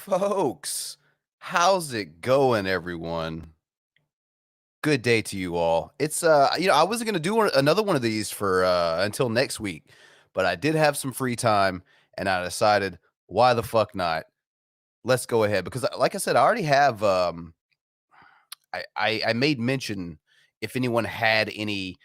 Folks, how's it going, everyone? Good day to you all. It's I wasn't gonna do another one of these for until next week, but I did have some free time, and I decided, why the fuck not? Let's go ahead because, like I said, I already have. I made mention if anyone had any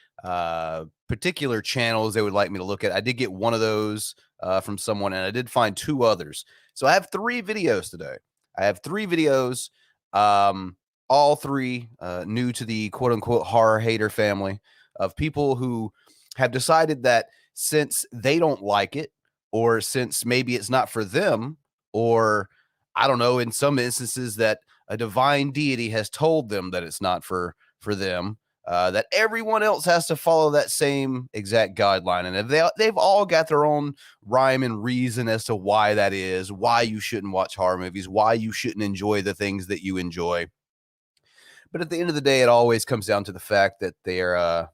particular channels they would like me to look at. I did get one of those from someone, and I did find two others. So I have three videos today. I have three videos, all three new to the quote unquote horror hater family of people who have decided that since they don't like it, or since maybe it's not for them, or I don't know, in some instances that a divine deity has told them that it's not for them, that everyone else has to follow that same exact guideline. And if they've all got their own rhyme and reason as to why that is, why you shouldn't watch horror movies, why you shouldn't enjoy the things that you enjoy. But at the end of the day, it always comes down to the fact that they're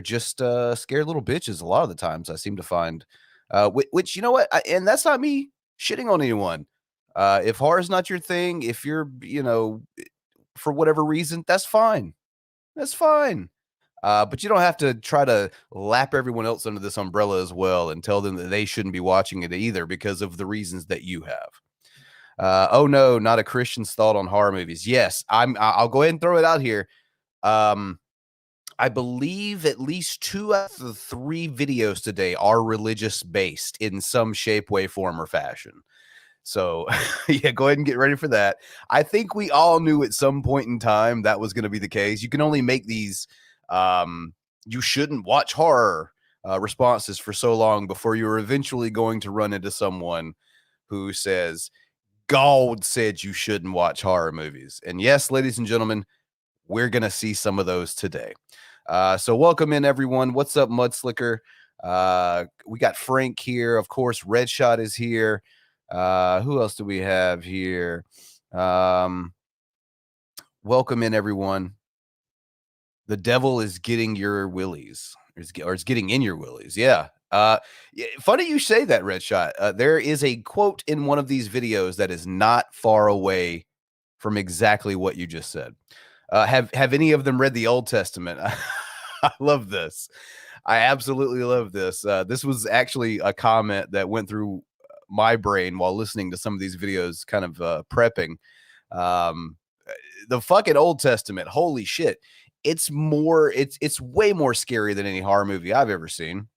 just scared little bitches a lot of the times, I seem to find. Which, you know what? And that's not me shitting on anyone. If horror is not your thing, if you're, for whatever reason, that's fine. That's fine. But you don't have to try to lap everyone else under this umbrella as well and tell them that they shouldn't be watching it either because of the reasons that you have. Oh no, not a Christian's thought on horror movies. Yes, I'll go ahead and throw it out here. I believe at least 2 out of the 3 videos today are religious based in some shape, way, form, or fashion. So yeah, go ahead and get ready for that. I think we all knew at some point in time that was going to be the case. You can only make these you shouldn't watch horror responses for so long before you're eventually going to run into someone who says, God said you shouldn't watch horror movies. And yes, ladies and gentlemen, we're going to see some of those today. So welcome in, everyone. What's up, Mudslicker? We got Frank here. Of course, Red Shot is here. Who else do we have here? Welcome in, everyone. The devil is getting your willies, or it's getting in your willies. Yeah. Funny you say that, Red Shot. There is a quote in one of these videos that is not far away from exactly what you just said. Have any of them read the Old Testament? I love this. I absolutely love this. This was actually a comment that went through my brain while listening to some of these videos, kind of prepping. The fucking Old Testament, holy shit. It's way more scary than any horror movie I've ever seen.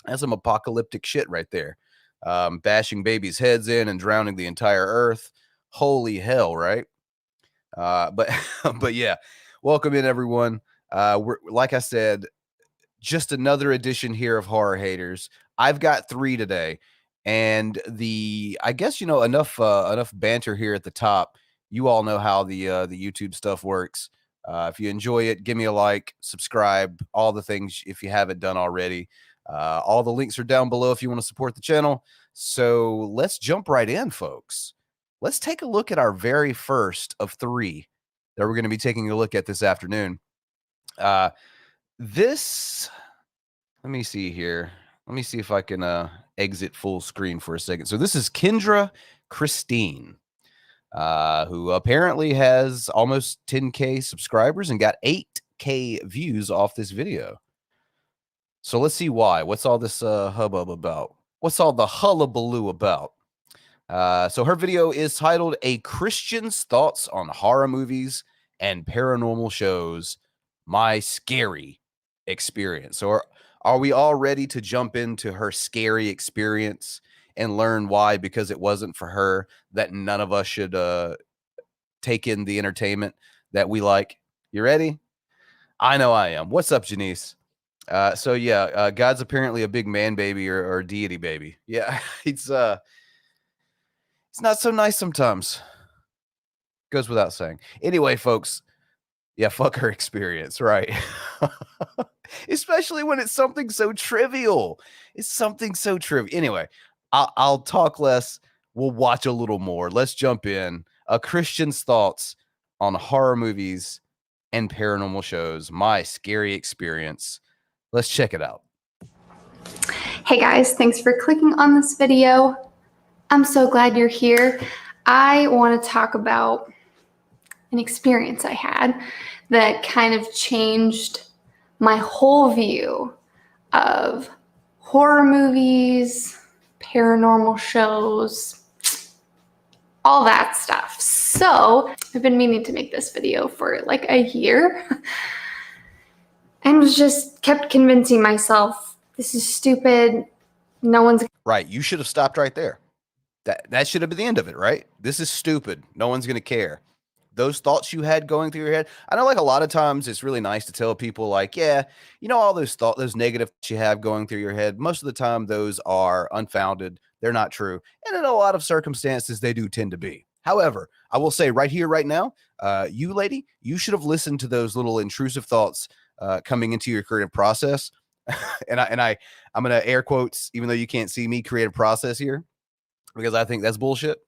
That's some apocalyptic shit right there. Bashing babies' heads in and drowning the entire earth. Holy hell, right? But but yeah, welcome in, everyone. We're, like I said, just another edition here of Horror Haters. I've got 3 today, and I guess enough banter here at the top. You all know how the YouTube stuff works. If you enjoy it, give me a like, subscribe, all the things if you haven't done already. All the links are down below if you want to support the channel. So let's jump right in, folks. Let's take a look at our very first of 3 that we're going to be taking a look at this afternoon. Let me see here. Let me see if I can exit full screen for a second. So this is Kendra Christine, who apparently has almost 10K subscribers and got 8K views off this video. So let's see why. What's all this hubbub about? What's all the hullabaloo about? So her video is titled "A Christian's Thoughts on Horror Movies and Paranormal Shows, My Scary Experience." So are we all ready to jump into her scary experience and learn why, because it wasn't for her, that none of us should take in the entertainment that we like? You ready? I know I am. What's up, Janice? So yeah, God's apparently a big man baby or deity baby. Yeah, it's not so nice sometimes. Goes without saying. Anyway, folks, yeah, fuck her experience, right? Especially when it's something so trivial. It's something so trivial. Anyway, I'll talk less. We'll watch a little more. Let's jump in. A Christian's thoughts on horror movies and paranormal shows. My scary experience. Let's check it out. Hey guys, thanks for clicking on this video. I'm so glad you're here. I want to talk about an experience I had that kind of changed my whole view of horror movies, paranormal shows, all that stuff. So I've been meaning to make this video for like a year and was just kept convincing myself, this is stupid. No one's right. You should have stopped right there. That should have been the end of it, right? This is stupid. No one's going to care. Those thoughts you had going through your head. I know, like, a lot of times it's really nice to tell people, like, yeah, all those those negative thoughts you have going through your head, most of the time those are unfounded. They're not true. And in a lot of circumstances, they do tend to be. However, I will say right here, right now, you lady, you should have listened to those little intrusive thoughts coming into your creative process. I'm going to air quotes, even though you can't see me, creative process here, because I think that's bullshit.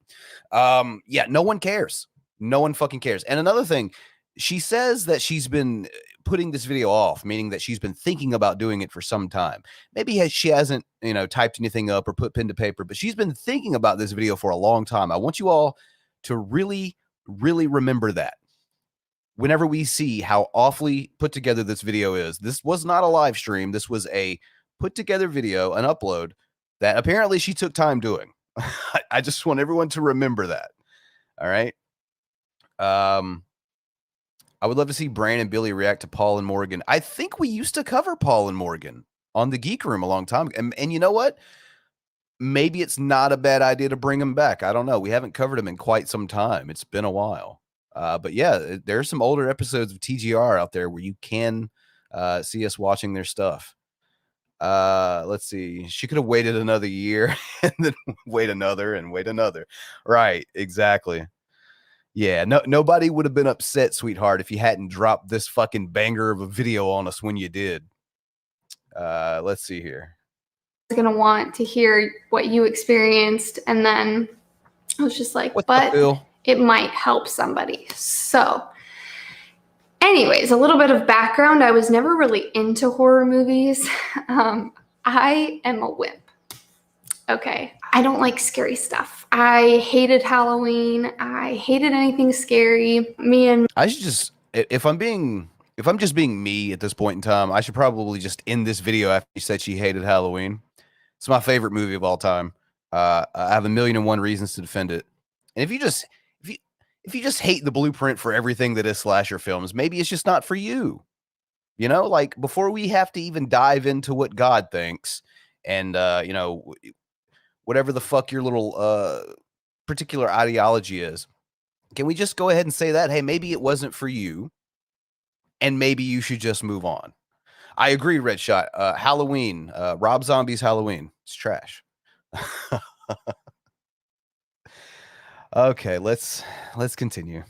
Yeah, no one cares. No one fucking cares. And another thing, she says that she's been putting this video off, meaning that she's been thinking about doing it for some time. Maybe she hasn't, typed anything up or put pen to paper, but she's been thinking about this video for a long time. I want you all to really, really remember that. Whenever we see how awfully put together this video is, this was not a live stream. This was a put together video, an upload that apparently she took time doing. I just want everyone to remember that. All right. I would love to see Bran and Billy react to Paul and Morgan. I think we used to cover Paul and Morgan on the Geek Room a long time ago. And you know what? Maybe it's not a bad idea to bring them back. I don't know. We haven't covered them in quite some time. It's been a while. But yeah, there's some older episodes of TGR out there where you can see us watching their stuff. Let's see. She could have waited another year and then wait another and wait another. Right. Exactly. Yeah. Nobody would have been upset, sweetheart, if you hadn't dropped this fucking banger of a video on us when you did. Let's see here. Going to want to hear what you experienced. And then I was just like, What's but up, Bill? It might help somebody. So anyways, a little bit of background. I was never really into horror movies. I am a wimp. Okay. I don't like scary stuff. I hated Halloween. I hated anything scary. I should just, if I'm just being me at this point in time, I should probably just end this video after she said she hated Halloween. It's my favorite movie of all time. I have 1,000,001 reasons to defend it. And if you just hate the blueprint for everything that is slasher films, maybe it's just not for you. Like, before we have to even dive into what God thinks and whatever the fuck your little particular ideology is, can we just go ahead and say that, hey, maybe it wasn't for you and maybe you should just move on? I agree, Red Shot. Halloween, Rob Zombie's Halloween. It's trash. Okay, let's continue.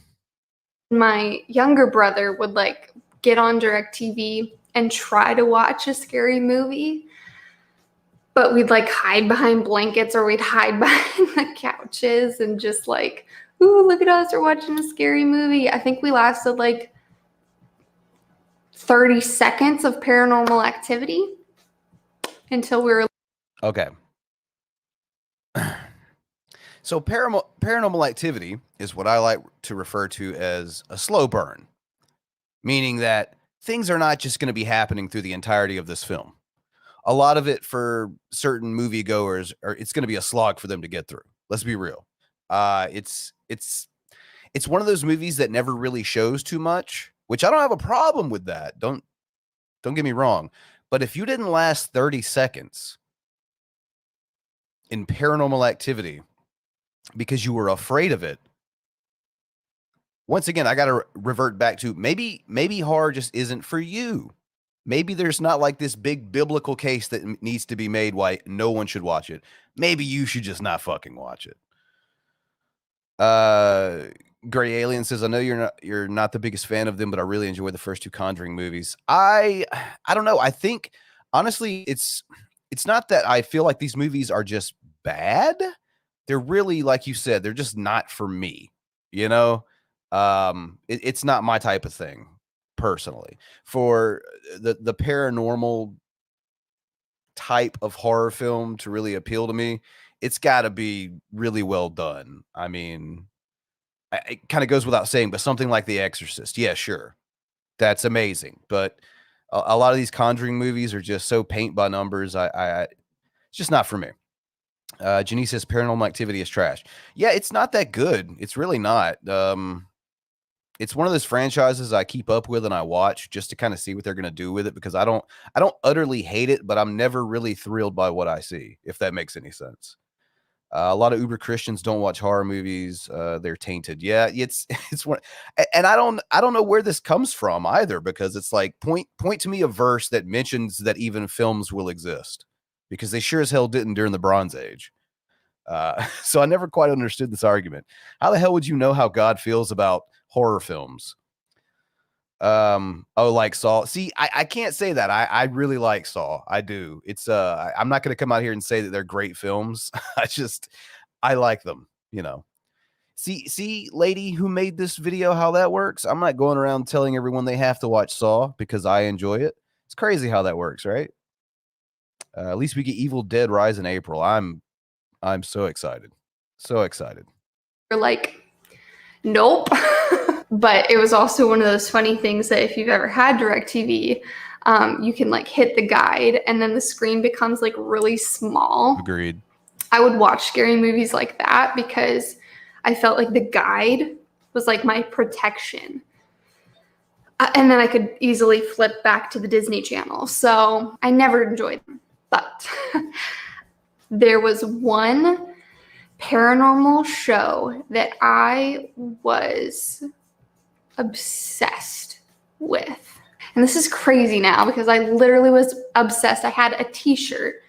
My younger brother would like get on DirecTV and try to watch a scary movie, but we'd like hide behind blankets or we'd hide behind the couches and just like, ooh, look at us, we're watching a scary movie. I think we lasted like 30 seconds of Paranormal Activity until we were okay. So Paranormal Activity is what I like to refer to as a slow burn, meaning that things are not just going to be happening through the entirety of this film. A lot of it for certain moviegoers, it's going to be a slog for them to get through. Let's be real. It's one of those movies that never really shows too much, which I don't have a problem with that. Don't get me wrong. But if you didn't last 30 seconds in Paranormal Activity because you were afraid of it, once again, I got to revert back to maybe horror just isn't for you. Maybe there's not like this big biblical case that needs to be made why no one should watch it. Maybe you should just not fucking watch it. Gray Alien says, I know you're not the biggest fan of them, but I really enjoy the first two Conjuring movies. I don't know. I think honestly, it's not that I feel like these movies are just bad. They're really, like you said, they're just not for me. It's not my type of thing personally. For the paranormal type of horror film to really appeal to me, it's got to be really well done. I mean, it kind of goes without saying, but something like The Exorcist, yeah, sure, that's amazing. But a lot of these Conjuring movies are just so paint by numbers. It's just not for me. Janice says Paranormal Activity is trash. Yeah, it's not that good. It's really not. It's one of those franchises I keep up with and I watch just to kind of see what they're going to do with it, because I don't utterly hate it, but I'm never really thrilled by what I see, if that makes any sense. A lot of uber Christians don't watch horror movies. They're tainted. Yeah, it's one, and I don't know where this comes from either, because it's like point to me a verse that mentions that even films will exist, because they sure as hell didn't during the Bronze Age. So I never quite understood this argument. How the hell would you know how God feels about horror films? Oh, like Saw. See, I can't say that. I really like Saw. I do. It's I'm not gonna come out here and say that they're great films. I like them, you know. See, lady who made this video, how that works. I'm not going around telling everyone they have to watch Saw because I enjoy it. It's crazy how that works, right? At least we get Evil Dead Rise in April. I'm so excited. So excited. You're like, nope. But it was also one of those funny things that if you've ever had DirecTV, you can like hit the guide and then the screen becomes like really small. Agreed. I would watch scary movies like that because I felt like the guide was like my protection. And then I could easily flip back to the Disney Channel. So I never enjoyed them. But there was one paranormal show that I was obsessed with. And this is crazy now because I literally was obsessed. I had a t-shirt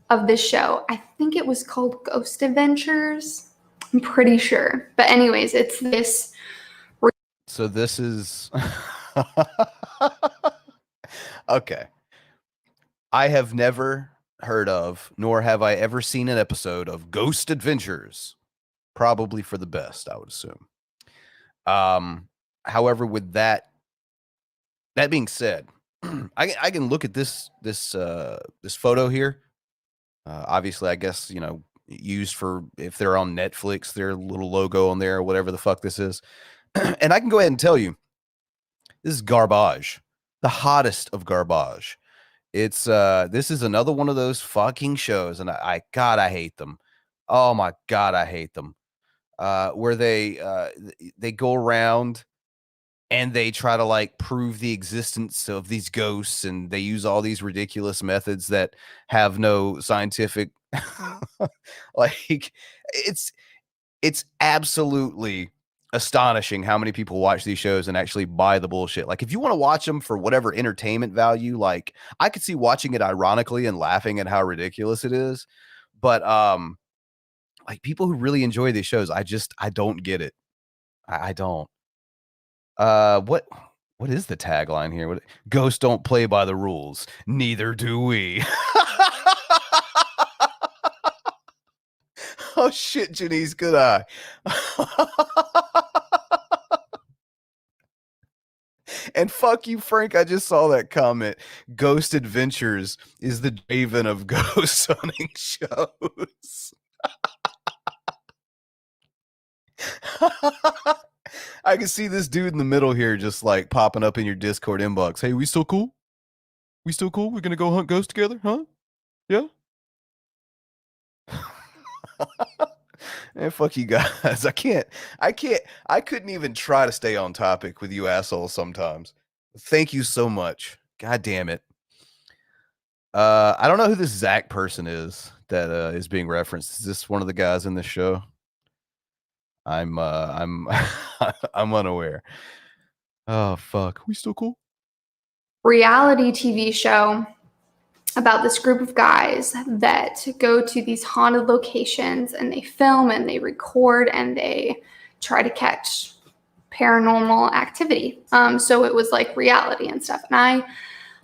of this show. I think it was called Ghost Adventures. I'm pretty sure. But anyways, it's this. So this is okay. I have never heard of, nor have I ever seen an episode of Ghost Adventures. Probably for the best, I would assume. However, with that being said, I can look at this photo here. Obviously, I guess, you know, used for if they're on Netflix, their little logo on there, or whatever the fuck this is. And I can go ahead and tell you, this is garbage, the hottest of garbage. It's this is another one of those fucking shows, and God, I hate them. Oh my God, I hate them. Where they go around and they try to like prove the existence of these ghosts, and they use all these ridiculous methods that have no scientific like it's absolutely astonishing how many people watch these shows and actually buy the bullshit. Like, if you want to watch them for whatever entertainment value, like, I could see watching it ironically and laughing at how ridiculous it is. But like, people who really enjoy these shows, I don't get it. I don't. What is the tagline here? Ghosts don't play by the rules. Neither do we. Oh shit, Janice, good eye. And fuck you, Frank. I just saw that comment. Ghost Adventures is the Raven of ghost hunting shows. I can see this dude in the middle here just like popping up in your Discord inbox. Hey, we still cool? We still cool? We're gonna go hunt ghosts together, huh? Yeah? And fuck you guys. I couldn't even try to stay on topic with you assholes sometimes. Thank you so much. God damn it. I don't know who this Zach person is that is being referenced. Is this one of the guys in this show? I'm I'm unaware. Oh fuck. We still cool? Reality TV show about this group of guys that go to these haunted locations and they film and they record and they try to catch paranormal activity. So it was like reality and stuff. And I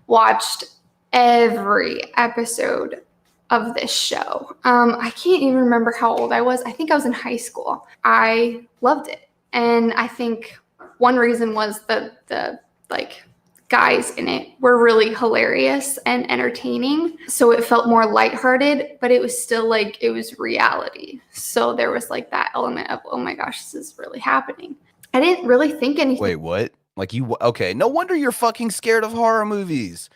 watched every episode of this show. I can't even remember how old I was. I think I was in high school. I loved it. And I think one reason was the like guys in it were really hilarious and entertaining. So it felt more lighthearted, but it was still like, it was reality. So there was like that element of, oh my gosh, this is really happening. I didn't really think anything. Wait, what? Like okay, no wonder you're fucking scared of horror movies.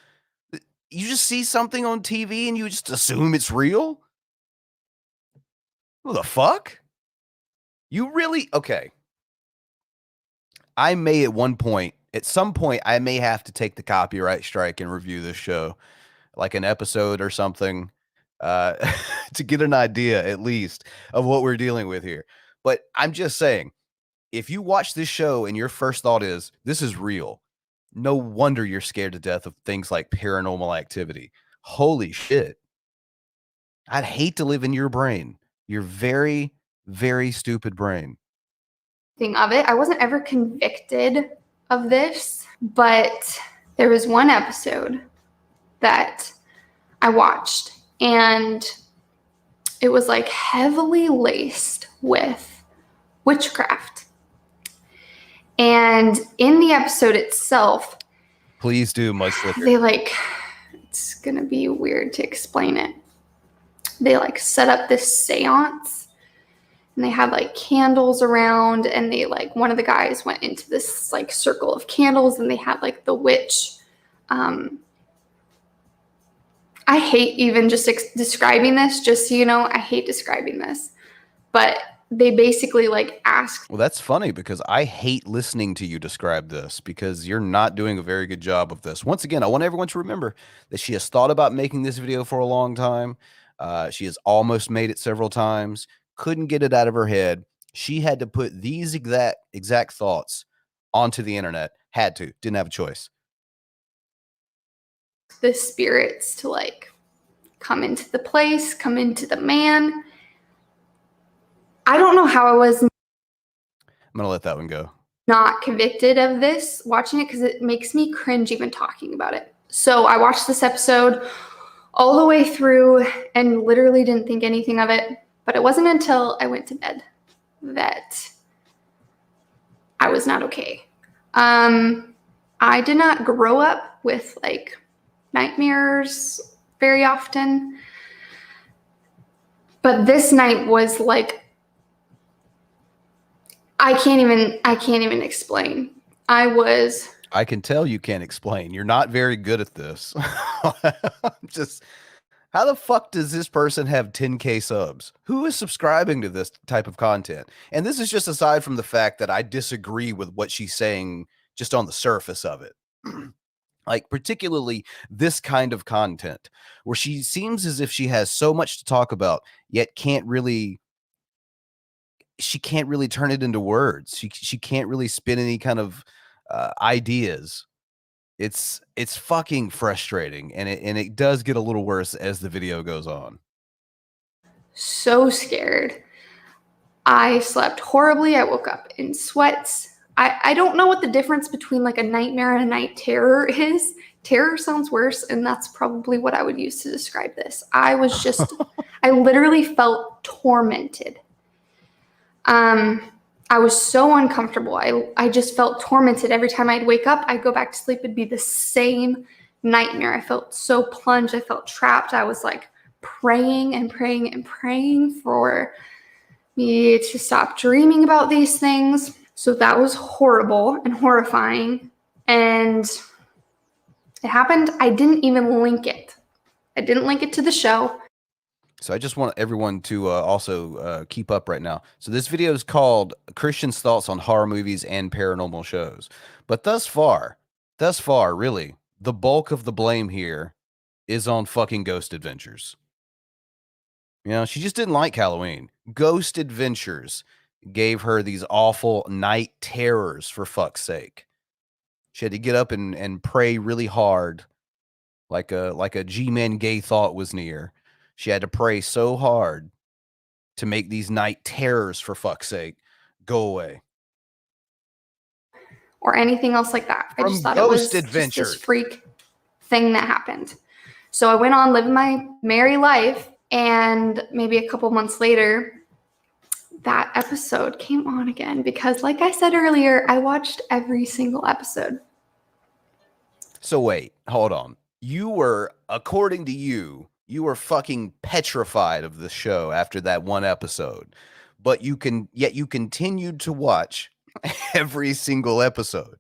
You just see something on TV and you just assume it's real? Who the fuck? You really? Okay. I may at some point, I may have to take the copyright strike and review this show, like an episode or something, uh, to get an idea at least of what we're dealing with here. But I'm just saying, if you watch this show and your first thought is, this is real, no wonder you're scared to death of things like Paranormal Activity. Holy shit. I'd hate to live in your brain. Your very, very stupid brain. Of it. I wasn't ever convicted of this, but there was one episode that I watched, and it was like heavily laced with witchcraft. And in the episode itself, please do much liquor. They like, it's gonna be weird to explain it. They like set up this seance, and they had like candles around, and they like, one of the guys went into this like circle of candles, and they had like the witch. I hate even just describing this, just so you know, I hate describing this, but they basically like asked. Well, that's funny because I hate listening to you describe this because you're not doing a very good job of this. Once again, I want everyone to remember that she has thought about making this video for a long time. She has almost made it several times, couldn't get it out of her head. She had to put these exact thoughts onto the internet. Had to, didn't have a choice. The spirits to like come into the place, come into the man. I don't know how I was I'm going to let that one go. Not convicted of this watching it because it makes me cringe even talking about it. So I watched this episode all the way through and literally didn't think anything of it. But it wasn't until I went to bed that I was not okay. I did not grow up with like nightmares very often. But this night was like, I can't even explain. I can tell you can't explain. You're not very good at this. Just, how the fuck does this person have 10K subs? Who is subscribing to this type of content? And this is just aside from the fact that I disagree with what she's saying just on the surface of it. Like particularly this kind of content where she seems as if she has so much to talk about, yet she can't really turn it into words. She can't really spin any kind of ideas. It's fucking frustrating, and it does get a little worse as the video goes on. So scared. I slept horribly. I woke up in sweats. I don't know what the difference between like a nightmare and a night terror is. Terror sounds worse, and that's probably what I would use to describe this. I was just, I literally felt tormented. I was so uncomfortable. I just felt tormented. Every time I'd wake up, I'd go back to sleep. It'd be the same nightmare. I felt so plunged. I felt trapped. I was like praying and praying and praying for me to stop dreaming about these things. So that was horrible and horrifying. And it happened. I didn't even link it. I didn't link it to the show. So I just want everyone to also keep up right now. So this video is called Christian's Thoughts on Horror Movies and Paranormal Shows. But thus far, really, the bulk of the blame here is on fucking Ghost Adventures. You know, she just didn't like Halloween. Ghost Adventures gave her these awful night terrors, for fuck's sake. She had to get up and pray really hard, like a G-Man gay thought was near. She had to pray so hard to make these night terrors, for fuck's sake, go away. Or anything else like that. I just thought it was just this freak thing that happened. So I went on living my merry life, and maybe a couple months later, that episode came on again because, like I said earlier, I watched every single episode. So wait, hold on. You were, according to you, you were fucking petrified of the show after that one episode, but yet you continued to watch every single episode.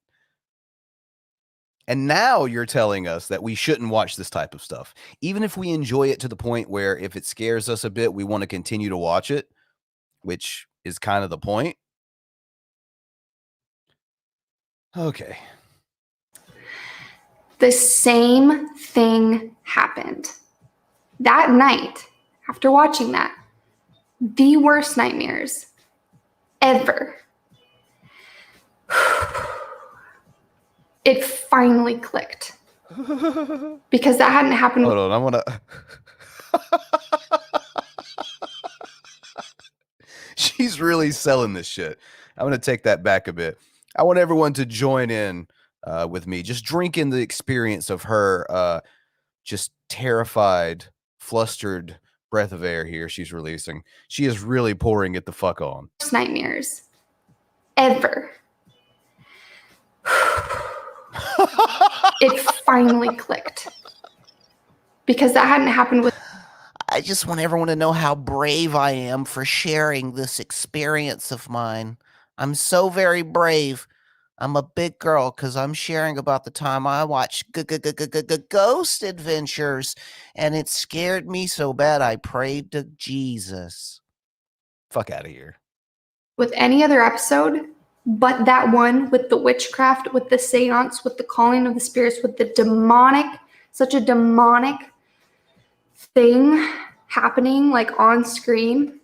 And now you're telling us that we shouldn't watch this type of stuff, even if we enjoy it to the point where if it scares us a bit, we want to continue to watch it, which is kind of the point. Okay. The same thing happened that night after watching that. The worst nightmares ever. It finally clicked because that hadn't happened. Hold on, I want to. She's really selling this shit. I'm going to take that back a bit. I want everyone to join in with me. Just drink in the experience of her just terrified, flustered breath of air here she's releasing. She is really pouring it the fuck on. Nightmares ever. It finally clicked because that hadn't happened with. I just want everyone to know how brave I am for sharing this experience of mine. I'm so very brave. I'm a big girl because I'm sharing about the time I watched Ghost Adventures, and it scared me so bad I prayed to Jesus. Fuck out of here. With any other episode, but that one with the witchcraft, with the seance, with the calling of the spirits, with the demonic, such a demonic thing happening like on screen.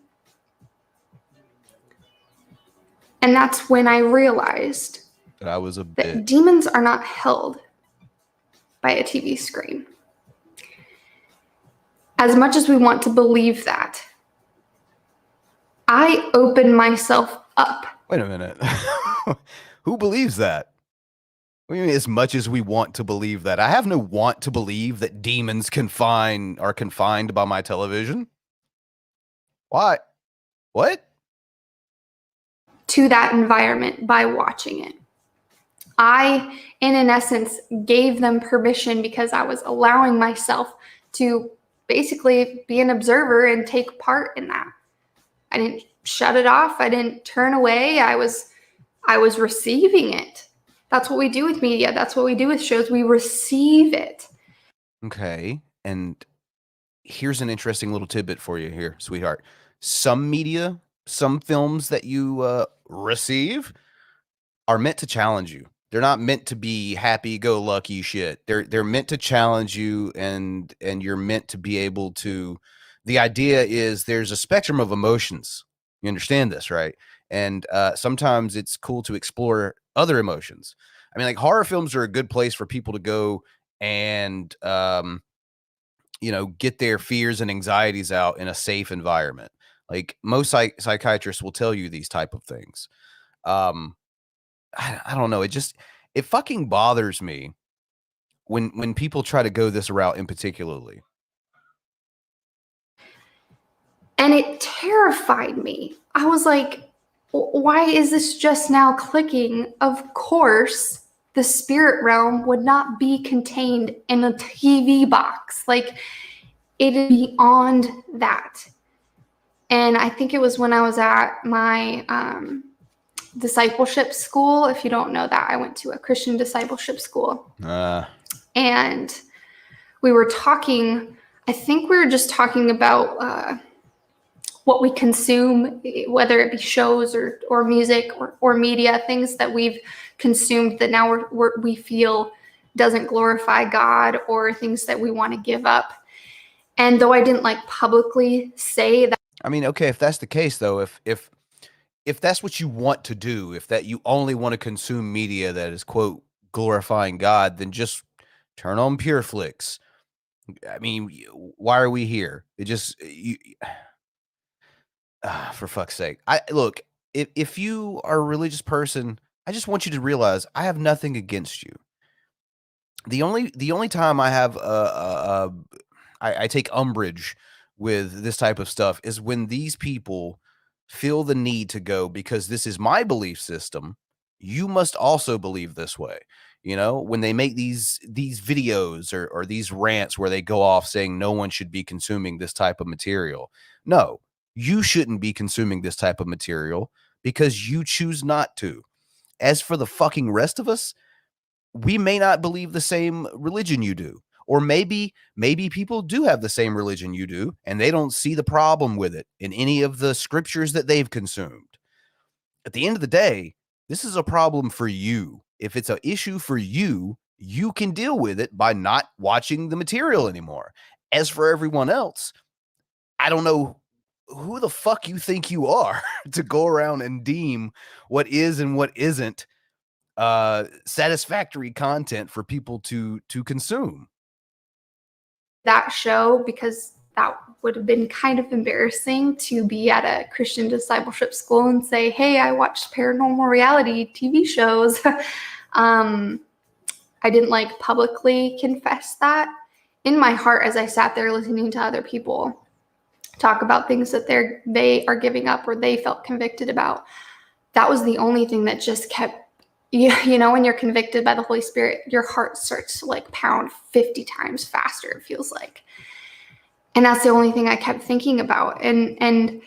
And that's when I realized that I was a that bitch. Demons are not held by a TV screen. As much as we want to believe that, I open myself up. Wait a minute. Who believes that? What do you mean, as much as we want to believe that? I have no want to believe that demons are confined by my television. Why? What? To that environment by watching it. I, in essence, gave them permission because I was allowing myself to basically be an observer and take part in that. I didn't shut it off. I didn't turn away. I was receiving it. That's what we do with media. That's what we do with shows. We receive it. Okay. And here's an interesting little tidbit for you here, sweetheart. Some media, some films that you receive are meant to challenge you. They're not meant to be happy-go-lucky shit. They're meant to challenge you, and you're meant to be able to. The idea is there's a spectrum of emotions. You understand this, right? And sometimes it's cool to explore other emotions. I mean, like horror films are a good place for people to go and get their fears and anxieties out in a safe environment. Like most psychiatrists will tell you these type of things. I don't know. It fucking bothers me when people try to go this route in particularly. And it terrified me. I was like, why is this just now clicking? Of course, the spirit realm would not be contained in a TV box. Like, it is beyond that. And I think it was when I was at my discipleship school. If you don't know that, I went to a Christian discipleship school. And we were talking, I think we were just talking about what we consume, whether it be shows or music or media, things that we've consumed that now we feel doesn't glorify God, or things that we want to give up. And though I didn't like publicly say that. I mean, okay, if that's the case though, if that's what you want to do, if that you only want to consume media that is quote glorifying God, then just turn on Pure Flix. I mean, why are we here? It just for fuck's sake. Look, if you are a religious person, I just want you to realize I have nothing against you. The only time I have I take umbrage with this type of stuff is when these people feel the need to go, because this is my belief system, you must also believe this way. You know, when they make these videos or these rants where they go off saying no one should be consuming this type of material. No, you shouldn't be consuming this type of material because you choose not to. As for the fucking rest of us, we may not believe the same religion you do. Or maybe people do have the same religion you do, and they don't see the problem with it in any of the scriptures that they've consumed. At the end of the day, this is a problem for you. If it's an issue for you, you can deal with it by not watching the material anymore. As for everyone else, I don't know who the fuck you think you are to go around and deem what is and what isn't satisfactory content for people to consume. That show, because that would have been kind of embarrassing to be at a Christian discipleship school and say, hey, I watched paranormal reality TV shows. I didn't like publicly confess that. In my heart, as I sat there listening to other people talk about things that they are giving up or they felt convicted about, that was the only thing that just kept, you know, when you're convicted by the Holy Spirit, your heart starts to like pound 50 times faster, it feels like. And that's the only thing I kept thinking about. And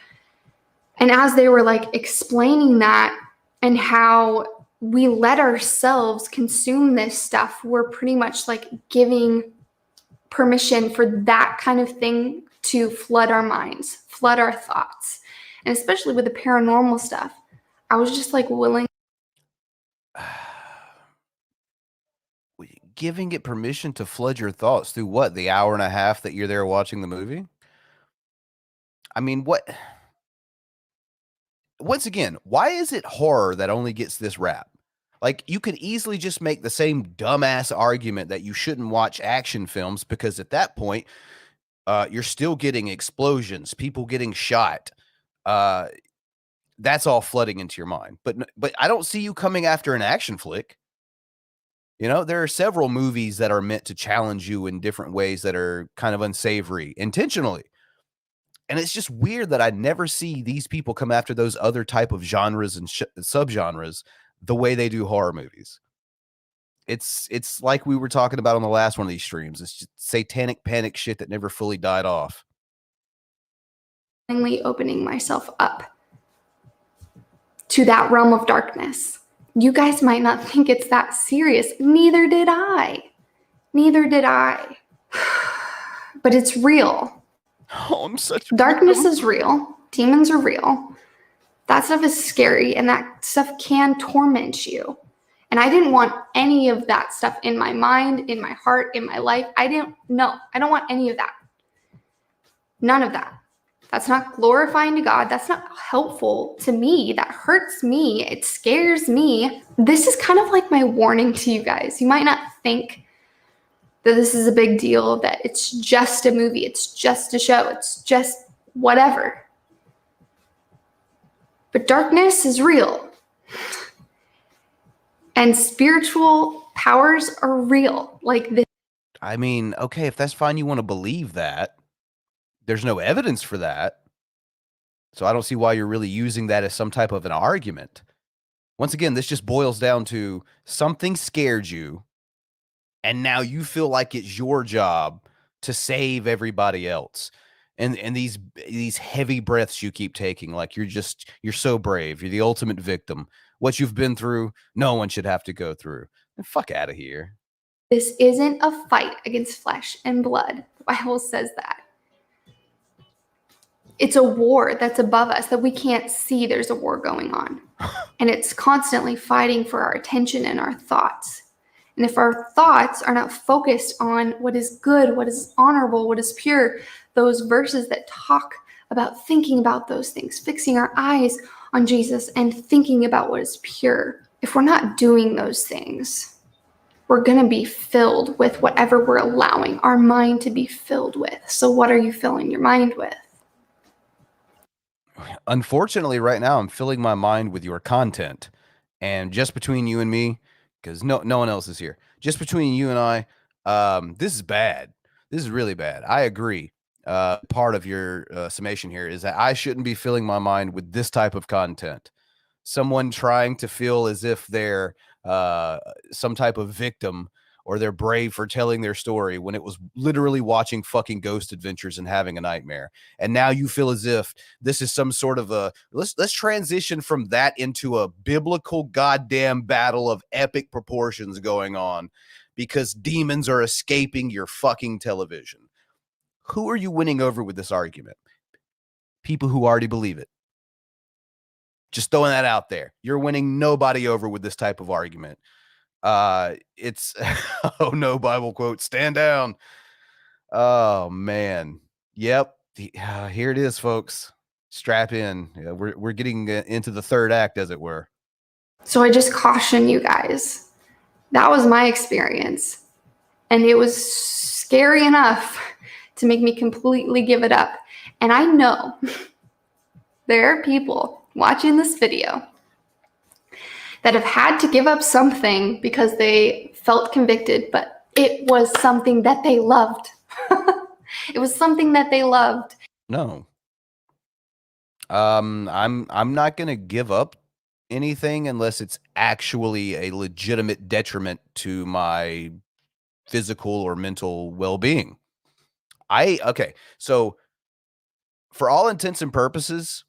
as they were like explaining that and how we let ourselves consume this stuff, we're pretty much like giving permission for that kind of thing to flood our minds, flood our thoughts. And especially with the paranormal stuff, I was just like willing. Giving it permission to flood your thoughts through what? The hour and a half that you're there watching the movie? I mean, what? Once again, why is it horror that only gets this rap? Like, you could easily just make the same dumbass argument that you shouldn't watch action films because at that point, you're still getting explosions, people getting shot. That's all flooding into your mind. But I don't see you coming after an action flick. You know, there are several movies that are meant to challenge you in different ways that are kind of unsavory intentionally. And it's just weird that I never see these people come after those other type of genres and subgenres the way they do horror movies. It's like we were talking about on the last one of these streams. It's just satanic panic shit that never fully died off. Opening myself up to that realm of darkness. You guys might not think it's that serious. Neither did I. Neither did I. But it's real. Oh, I'm such darkness is real. Demons are real. That stuff is scary, and that stuff can torment you. And I didn't want any of that stuff in my mind, in my heart, in my life. I don't want any of that. None of that. That's not glorifying to God. That's not helpful to me. That hurts me. It scares me. This is kind of like my warning to you guys. You might not think that this is a big deal, that it's just a movie, it's just a show, it's just whatever. But darkness is real. And spiritual powers are real. Like this. I mean, okay, if that's fine, you want to believe that. There's no evidence for that. So I don't see why you're really using that as some type of an argument. Once again, this just boils down to something scared you, and now you feel like it's your job to save everybody else. And these heavy breaths you keep taking, like you're so brave. You're the ultimate victim. What you've been through, no one should have to go through. And fuck out of here. This isn't a fight against flesh and blood. The Bible says that. It's a war that's above us that we can't see. There's a war going on. And it's constantly fighting for our attention and our thoughts. And if our thoughts are not focused on what is good, what is honorable, what is pure, those verses that talk about thinking about those things, fixing our eyes on Jesus and thinking about what is pure. If we're not doing those things, we're going to be filled with whatever we're allowing our mind to be filled with. So what are you filling your mind with? Unfortunately, right now, I'm filling my mind with your content. And just between you and me, because no one else is here, just between you and I, this is bad. This is really bad. I agree. Part of your summation here is that I shouldn't be filling my mind with this type of content. Someone trying to feel as if they're some type of victim, or they're brave for telling their story when it was literally watching fucking Ghost Adventures and having a nightmare. And now you feel as if this is some sort of a let's transition from that into a biblical goddamn battle of epic proportions going on because demons are escaping your fucking television. Who are you winning over with this argument? People who already believe it. Just throwing that out there. You're winning nobody over with this type of argument. It's oh no, Bible quote, stand down. Oh man. Yep. Here it is, folks. Strap in. We're getting into the third act, as it were. So I just caution you guys. That was my experience. And it was scary enough to make me completely give it up. And I know there are people watching this video that have had to give up something because they felt convicted, but it was something that they loved. It was something that they loved. No. I'm not gonna give up anything unless it's actually a legitimate detriment to my physical or mental well-being. Okay, so for all intents and purposes,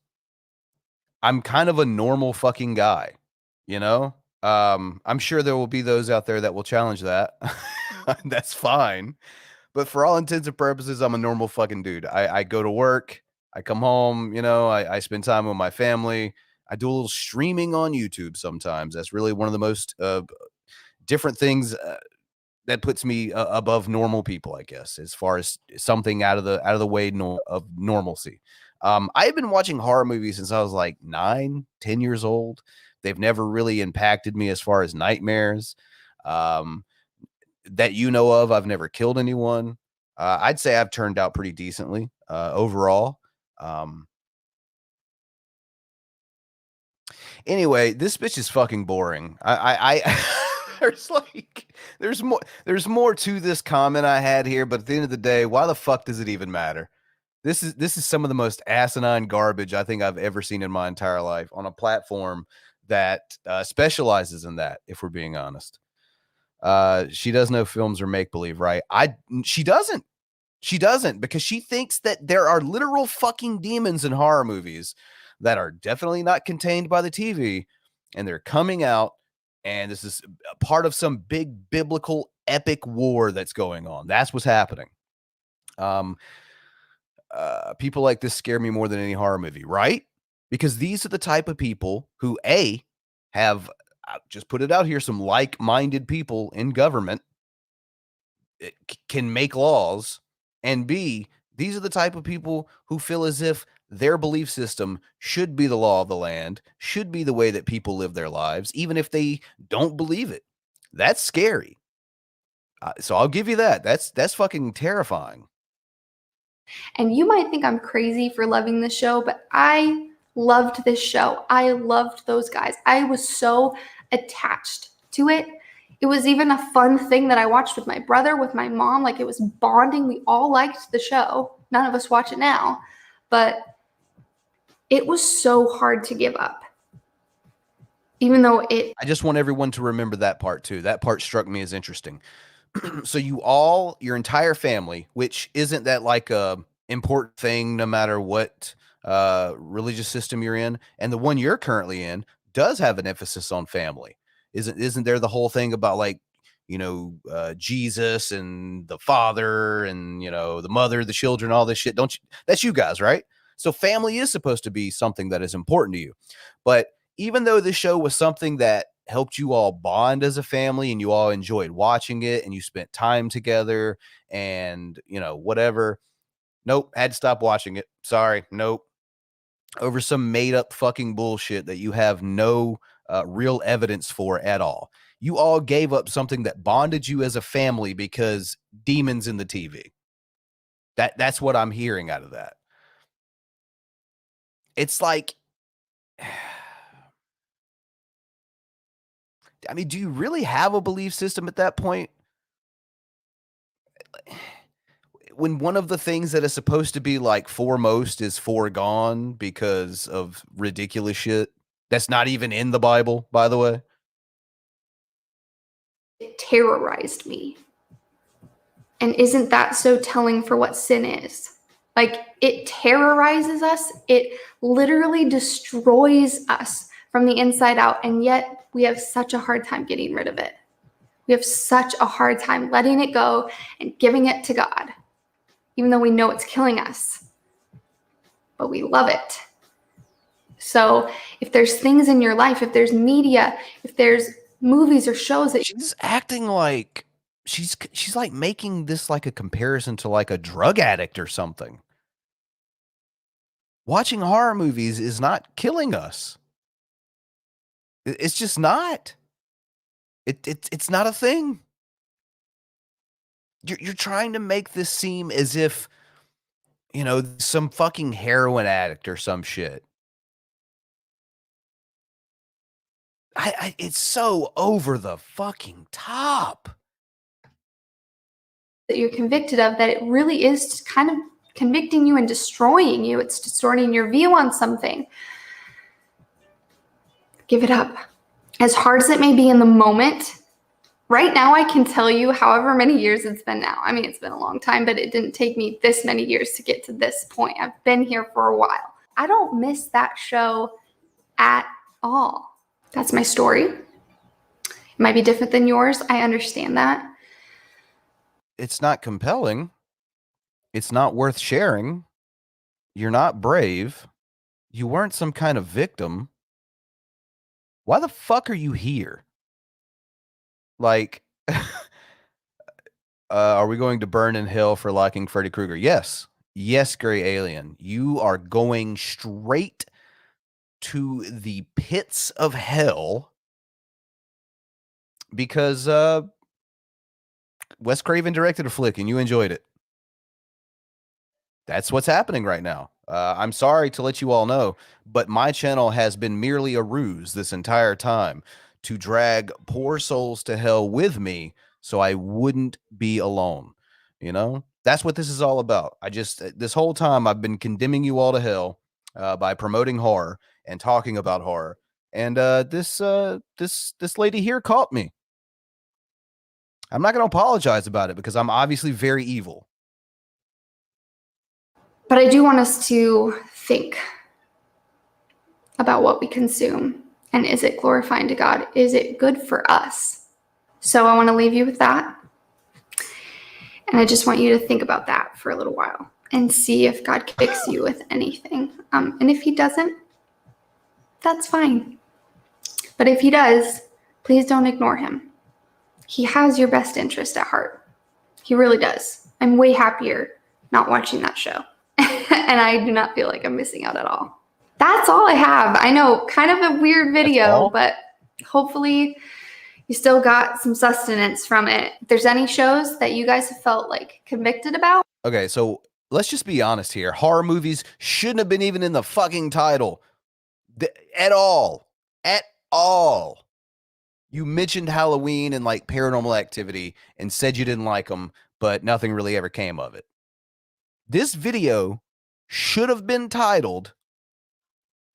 I'm kind of a normal fucking guy, you know? I'm sure there will be those out there that will challenge that. That's fine. But for all intents and purposes, I'm a normal fucking dude. I go to work, I come home, you know, I spend time with my family. I do a little streaming on YouTube sometimes. That's really one of the most different things that puts me above normal people, I guess, as far as something out of the way of normalcy. I've been watching horror movies since I was like 9, 10 years old. They've never really impacted me as far as nightmares. That you know of, I've never killed anyone. I'd say I've turned out pretty decently overall. Anyway, this bitch is fucking boring. I there's more to this comment I had here, but at the end of the day, why the fuck does it even matter? This is some of the most asinine garbage I think I've ever seen in my entire life on a platform that specializes in that, if we're being honest. She does know films are make-believe, right? She doesn't because she thinks that there are literal fucking demons in horror movies that are definitely not contained by the TV, and they're coming out, and this is a part of some big biblical epic war that's going on. That's what's happening. People like this scare me more than any horror movie, right? Because these are the type of people who have just put it out here, some like-minded people in government can make laws, and B, these are the type of people who feel as if their belief system should be the law of the land, should be the way that people live their lives, even if they don't believe it. That's scary. So I'll give you that. That's fucking terrifying. And you might think I'm crazy for loving this show, but I loved this show. I loved those guys. I was so attached to it. It was even a fun thing that I watched with my brother, with my mom. Like, it was bonding. We all liked the show. None of us watch it now, but it was so hard to give up. Even though I just want everyone to remember that part too. That part struck me as interesting. So your entire family, which isn't that like a important thing no matter what religious system you're in, and the one you're currently in does have an emphasis on family. Isn't there the whole thing about, like, you know, Jesus and the father and, you know, the mother, the children, all this shit? Don't you? That's you guys, right? So family is supposed to be something that is important to you. But even though this show was something that helped you all bond as a family and you all enjoyed watching it and you spent time together and, you know, whatever, nope, had to stop watching it. Sorry, nope. Over some made up fucking bullshit that you have no real evidence for at all. You all gave up something that bonded you as a family because demons in the TV. That's what I'm hearing out of that. It's like, I mean, do you really have a belief system at that point? When one of the things that is supposed to be like foremost is foregone because of ridiculous shit that's not even in the Bible, by the way. It terrorized me. And isn't that so telling for what sin is? Like, it terrorizes us. It literally destroys us from the inside out. And yet we have such a hard time getting rid of it. We have such a hard time letting it go and giving it to God, even though we know it's killing us. But we love it. So if there's things in your life, if there's media, if there's movies or shows that she's acting like she's like making this like a comparison to like a drug addict or something. Watching horror movies is not killing us. It's just not. It's not a thing. You're trying to make this seem as if, you know, some fucking heroin addict or some shit. It's so over the fucking top that you're convicted of, that it really is kind of convicting you and destroying you. It's distorting your view on something. Give it up. As hard as it may be in the moment, right now I can tell you however many years it's been now. I mean, it's been a long time, but it didn't take me this many years to get to this point. I've been here for a while. I don't miss that show at all. That's my story. It might be different than yours. I understand that. It's not compelling. It's not worth sharing. You're not brave. You weren't some kind of victim. Why the fuck are you here? Like, are we going to burn in hell for liking Freddy Krueger? Yes. Yes, Gray Alien. You are going straight to the pits of hell because Wes Craven directed a flick and you enjoyed it. That's what's happening right now. I'm sorry to let you all know, but my channel has been merely a ruse this entire time to drag poor souls to hell with me so I wouldn't be alone. You know, that's what this is all about. This whole time I've been condemning you all to hell by promoting horror and talking about horror. And this lady here caught me. I'm not going to apologize about it because I'm obviously very evil. But I do want us to think about what we consume. And is it glorifying to God? Is it good for us? So I want to leave you with that. And I just want you to think about that for a little while and see if God kicks you with anything. And if he doesn't, that's fine. But if he does, please don't ignore him. He has your best interest at heart. He really does. I'm way happier not watching that show. And I do not feel like I'm missing out at all. That's all I have. I know, kind of a weird video, but hopefully you still got some sustenance from it. If there's any shows that you guys have felt like convicted about. Okay, so let's just be honest here. Horror movies shouldn't have been even in the fucking title. At all. At all. You mentioned Halloween and like Paranormal Activity and said you didn't like them, but nothing really ever came of it. This video should have been titled,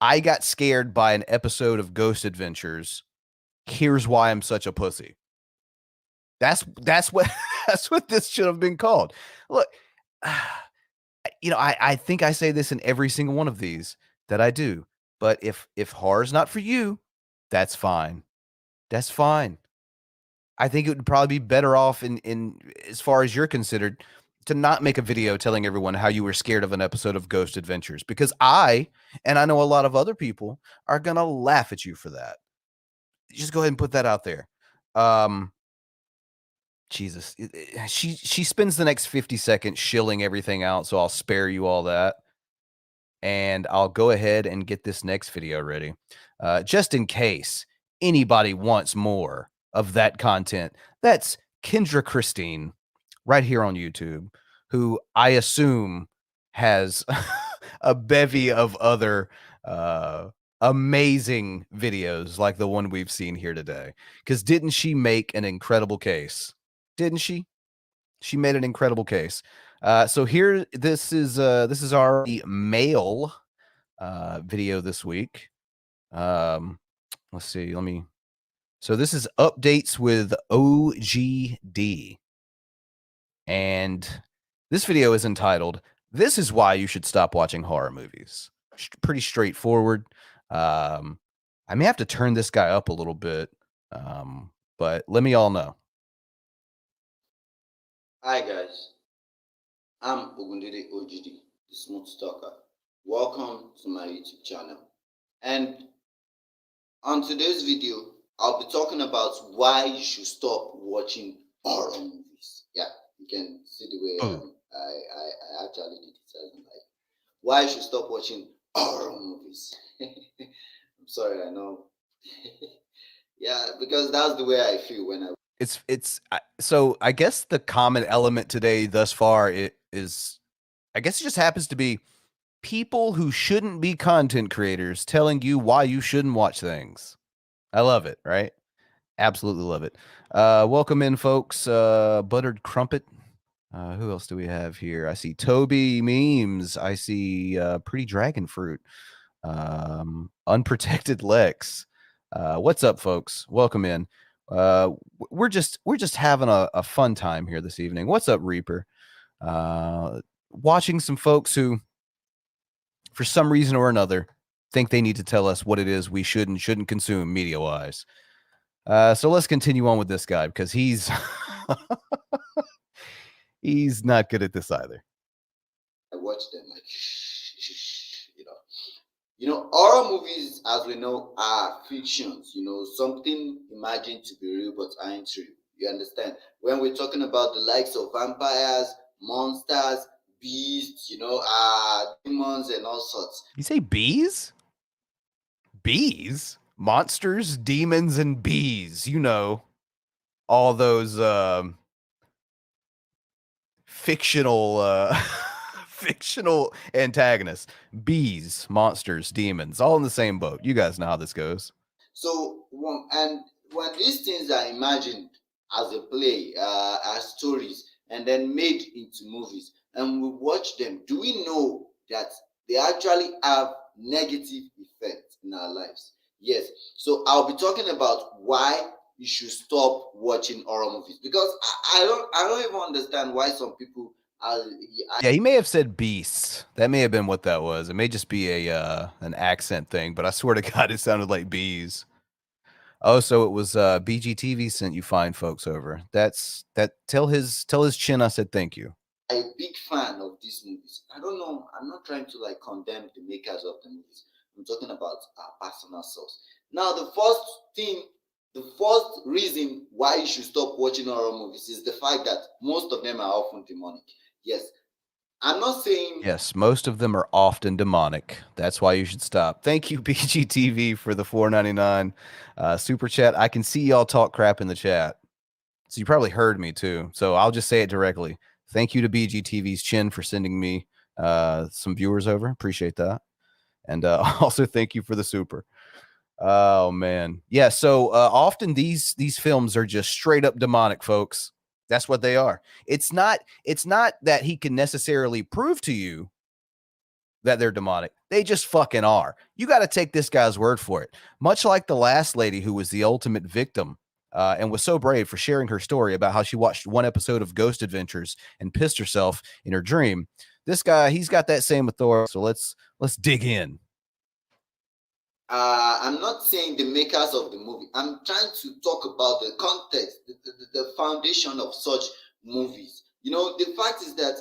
I got scared by an episode of Ghost Adventures. Here's why I'm such a pussy. That's what that's what this should have been called. Look, you know, I think I say this in every single one of these that I do. But if horror's not for you, that's fine. That's fine. I think it would probably be better off in as far as you're considered to not make a video telling everyone how you were scared of an episode of Ghost Adventures, because I know a lot of other people are going to laugh at you for that. Just go ahead and put that out there. Jesus, she spends the next 50 seconds shilling everything out. So I'll spare you all that. And I'll go ahead and get this next video ready. Just in case anybody wants more of that content. That's Kendra Christine right here on YouTube, who I assume has a bevy of other amazing videos like the one we've seen here today. Because didn't she make an incredible case? Didn't she? She made an incredible case. So here, this is our male video this week. Let's see. Let me So this is updates with OGD. And this video is entitled, "This is Why You Should Stop Watching Horror Movies." Pretty straightforward. I may have to turn this guy up a little bit, but let me all know. Hi guys, I'm Ogundede OGD, the Smooth Stalker. Welcome to my YouTube channel. And on today's video, I'll be talking about why you should stop watching horror movies. Yeah, you can see the way I actually did it. Like, why you should stop watching horror movies. I'm sorry, I know. Yeah, because that's the way I feel when I So I guess the common element today thus far is, I guess it just happens to be people who shouldn't be content creators telling you why you shouldn't watch things. I love it, right? Absolutely love it. Welcome in, folks. Buttered Crumpet. Who else do we have here? I see Toby Memes. I see Pretty Dragon Fruit. Unprotected Lex. What's up, folks? Welcome in. We're just having a fun time here this evening. What's up, Reaper? Watching some folks who, for some reason or another, think they need to tell us what it is we should and shouldn't consume media wise. So let's continue on with this guy because he's he's not good at this either. I watch them like horror movies, as we know, are fictions. Something imagined to be real but aren't real. You understand? When we're talking about the likes of vampires, monsters, beasts, demons and all sorts. You say bees? Bees? Monsters, demons, and bees. All those fictional fictional antagonists. Bees, monsters, demons, all in the same boat. You guys know how this goes. So, when these things are imagined as a play, as stories, and then made into movies, and we watch them, do we know that they actually have negative effects in our lives? Yes. So I'll be talking about why you should stop watching horror movies, because I don't even understand why some people are. Yeah, he may have said beasts. That may have been what that was. It may just be a an accent thing, but I swear to God, it sounded like bees. Oh, so it was BGTV sent you fine folks over. Tell his chin I said thank you. A big fan of these movies. I don't know. I'm not trying to condemn the makers of the movies. I'm talking about our personal selves. Now, the first reason why you should stop watching horror movies is the fact that most of them are often demonic. Yes, I'm not saying. Yes, most of them are often demonic. That's why you should stop. Thank you, BGTV, for the $4.99 super chat. I can see y'all talk crap in the chat, so you probably heard me too. So I'll just say it directly. Thank you to BGTV's chin for sending me some viewers over. Appreciate that, and also thank you for the super. Oh man, yeah. So often these films are just straight up demonic, folks. That's what they are. It's not that he can necessarily prove to you that they're demonic. They just fucking are. You got to take this guy's word for it. Much like the last lady who was the ultimate victim and was so brave for sharing her story about how she watched one episode of Ghost Adventures and pissed herself in her dream. This guy, he's got that same authority. So let's dig in. I'm not saying the makers of the movie. I'm trying to talk about the context, the foundation of such movies. The fact is that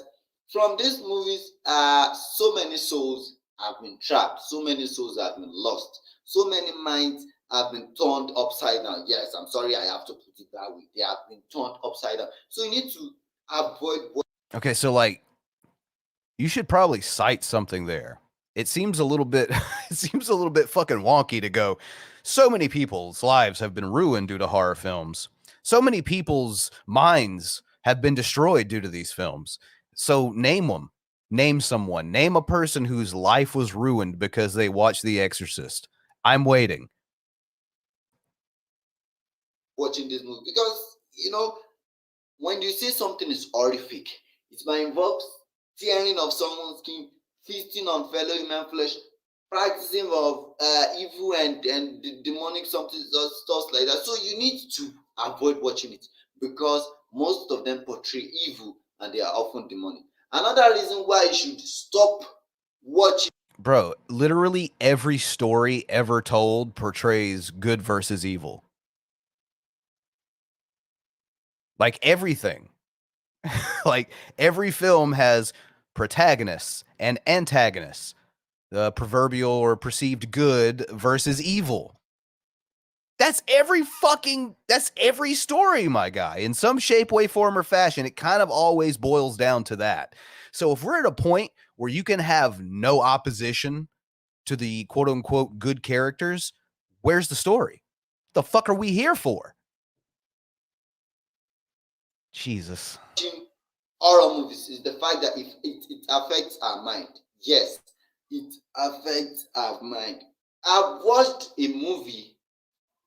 from these movies, so many souls have been trapped, so many souls have been lost, so many minds have been turned upside down. Yes, I'm sorry, I have to put it that way. They have been turned upside down. So you need to avoid. Okay, so you should probably cite something there. It seems a little bit fucking wonky to go. So many people's lives have been ruined due to horror films. So many people's minds have been destroyed due to these films. So name them. Name someone. Name a person whose life was ruined because they watched The Exorcist. I'm waiting. Watching this movie, because when you say something is horrific, it might involve tearing of someone's skin, feasting on fellow human flesh, practicing of evil and demonic something stuff like that. So you need to avoid watching it because most of them portray evil and they are often demonic. Another reason why you should stop watching. Bro, literally every story ever told portrays good versus evil. Like everything. Like every film has protagonists and antagonists, the proverbial or perceived good versus evil. That's every story, my guy. In some shape, way, form, or fashion, it kind of always boils down to that. So if we're at a point where you can have no opposition to the quote unquote good characters, where's the story? The fuck are we here for? Jesus. Horror movies is the fact that it affects our mind. Yes, it affects our mind. I've watched a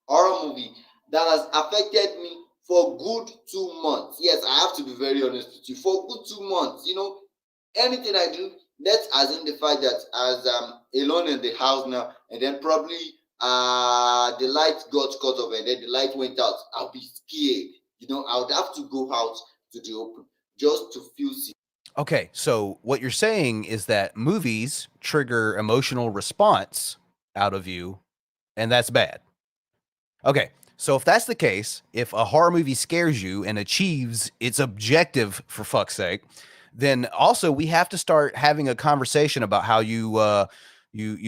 horror movie, that has affected me for good 2 months. Yes, I have to be very honest with you. For good 2 months, anything I do, let's assume the fact that as I'm alone in the house now, and then probably the light got cut off and then the light went out, I'll be scared. I would have to go out to the open just to feel safe. Okay, so what you're saying is that movies trigger emotional response out of you, and that's bad. Okay, so if that's the case, if a horror movie scares you and achieves its objective, for fuck's sake, then also we have to start having a conversation about how you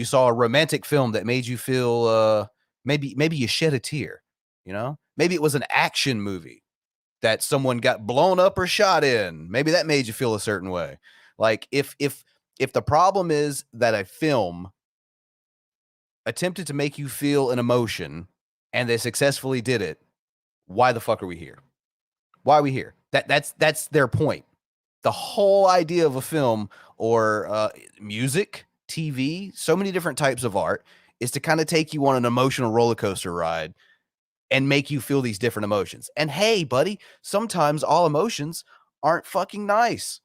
saw a romantic film that made you feel maybe you shed a tear, maybe it was an action movie that someone got blown up or shot in. Maybe that made you feel a certain way. Like if the problem is that a film attempted to make you feel an emotion and they successfully did it, why the fuck are we here? Why are we here? That's their point. The whole idea of a film or music, TV, so many different types of art is to kind of take you on an emotional roller coaster ride and make you feel these different emotions. And hey, buddy, sometimes all emotions aren't fucking nice.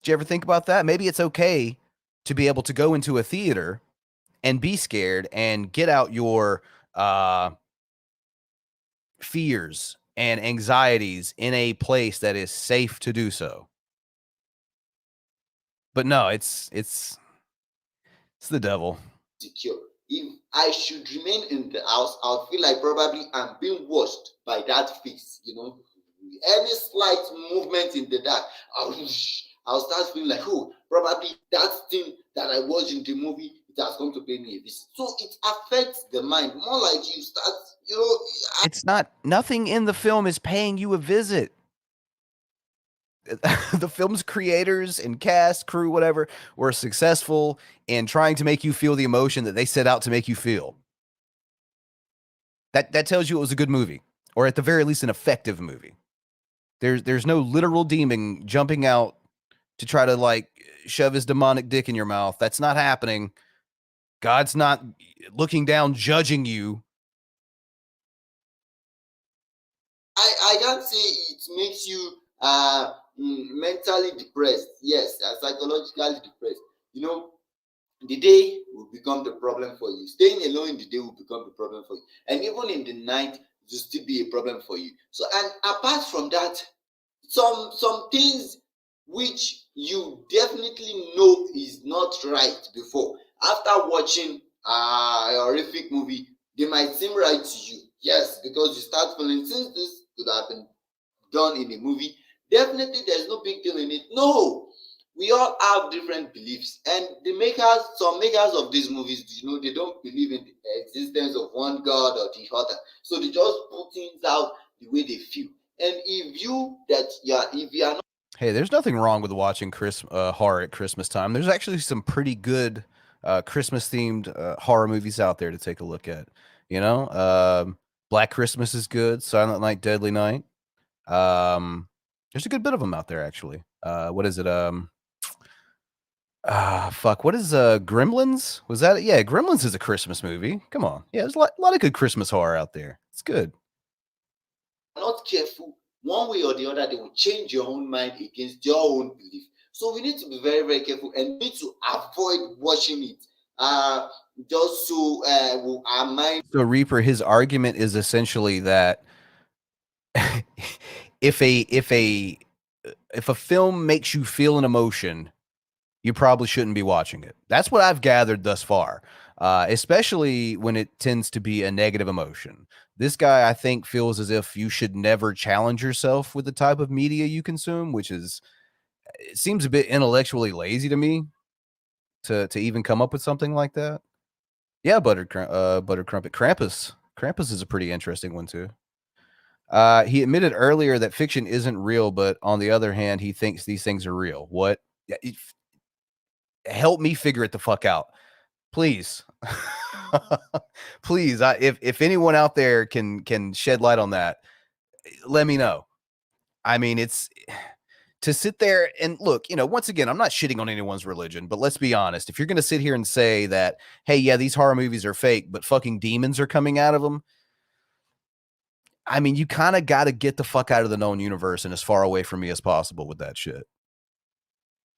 Did you ever think about that? Maybe it's okay to be able to go into a theater and be scared and get out your fears and anxieties in a place that is safe to do so. But no, it's the devil. Secure. If I should remain in the house, I'll feel like probably I'm being watched by that face. Any slight movement in the dark, I'll start feeling like, oh, probably that thing that I watched in the movie, it has come to pay me a visit. So it affects the mind. More like you start, It's not, nothing in the film is paying you a visit. The film's creators and cast, crew, whatever, were successful in trying to make you feel the emotion that they set out to make you feel. That tells you it was a good movie, or at the very least an effective movie. There's no literal demon jumping out to try to like shove his demonic dick in your mouth. That's not happening. God's not looking down, judging you. I can't say it makes you mentally depressed. Yes, psychologically depressed. The day will become the problem for you. Staying alone in the day will become the problem for you. And even in the night, it will still be a problem for you. So, and apart from that, some things which you definitely know is not right before, after watching a horrific movie, they might seem right to you. Yes, because you start feeling, since this could have been done in a movie, definitely there's no big deal in it. No, we all have different beliefs, and some makers of these movies, they don't believe in the existence of one God or the other. So they just put things out the way they feel. And if you are not, hey, there's nothing wrong with watching horror at Christmas time. There's actually some pretty good Christmas themed horror movies out there to take a look at. Black Christmas is good. Silent Night, Deadly Night. There's a good bit of them out there actually. What is it? What is Gremlins? Was that it? Yeah, Gremlins is a Christmas movie. Come on. Yeah, there's a lot of good Christmas horror out there. It's good. not careful, one way or the other, they will change your own mind against your own belief. So we need to be very, very careful and need to avoid watching it. Just so our mind. So Reaper, his argument is essentially that if a film makes you feel an emotion, you probably shouldn't be watching it. That's what I've gathered thus far, especially when it tends to be a negative emotion. This guy, I think, feels as if you should never challenge yourself with the type of media you consume, which is, it seems a bit intellectually lazy to me to even come up with something like that. Yeah, Buttered Crumpet. Krampus is a pretty interesting one too. He admitted earlier that fiction isn't real, but on the other hand, he thinks these things are real. What? Help me figure it the fuck out, please. Please, if anyone out there can shed light on that, let me know. I mean, it's to sit there and look, once again, I'm not shitting on anyone's religion, but let's be honest. If you're going to sit here and say that, hey, yeah, these horror movies are fake, but fucking demons are coming out of them, I mean, you kind of got to get the fuck out of the known universe and as far away from me as possible with that shit.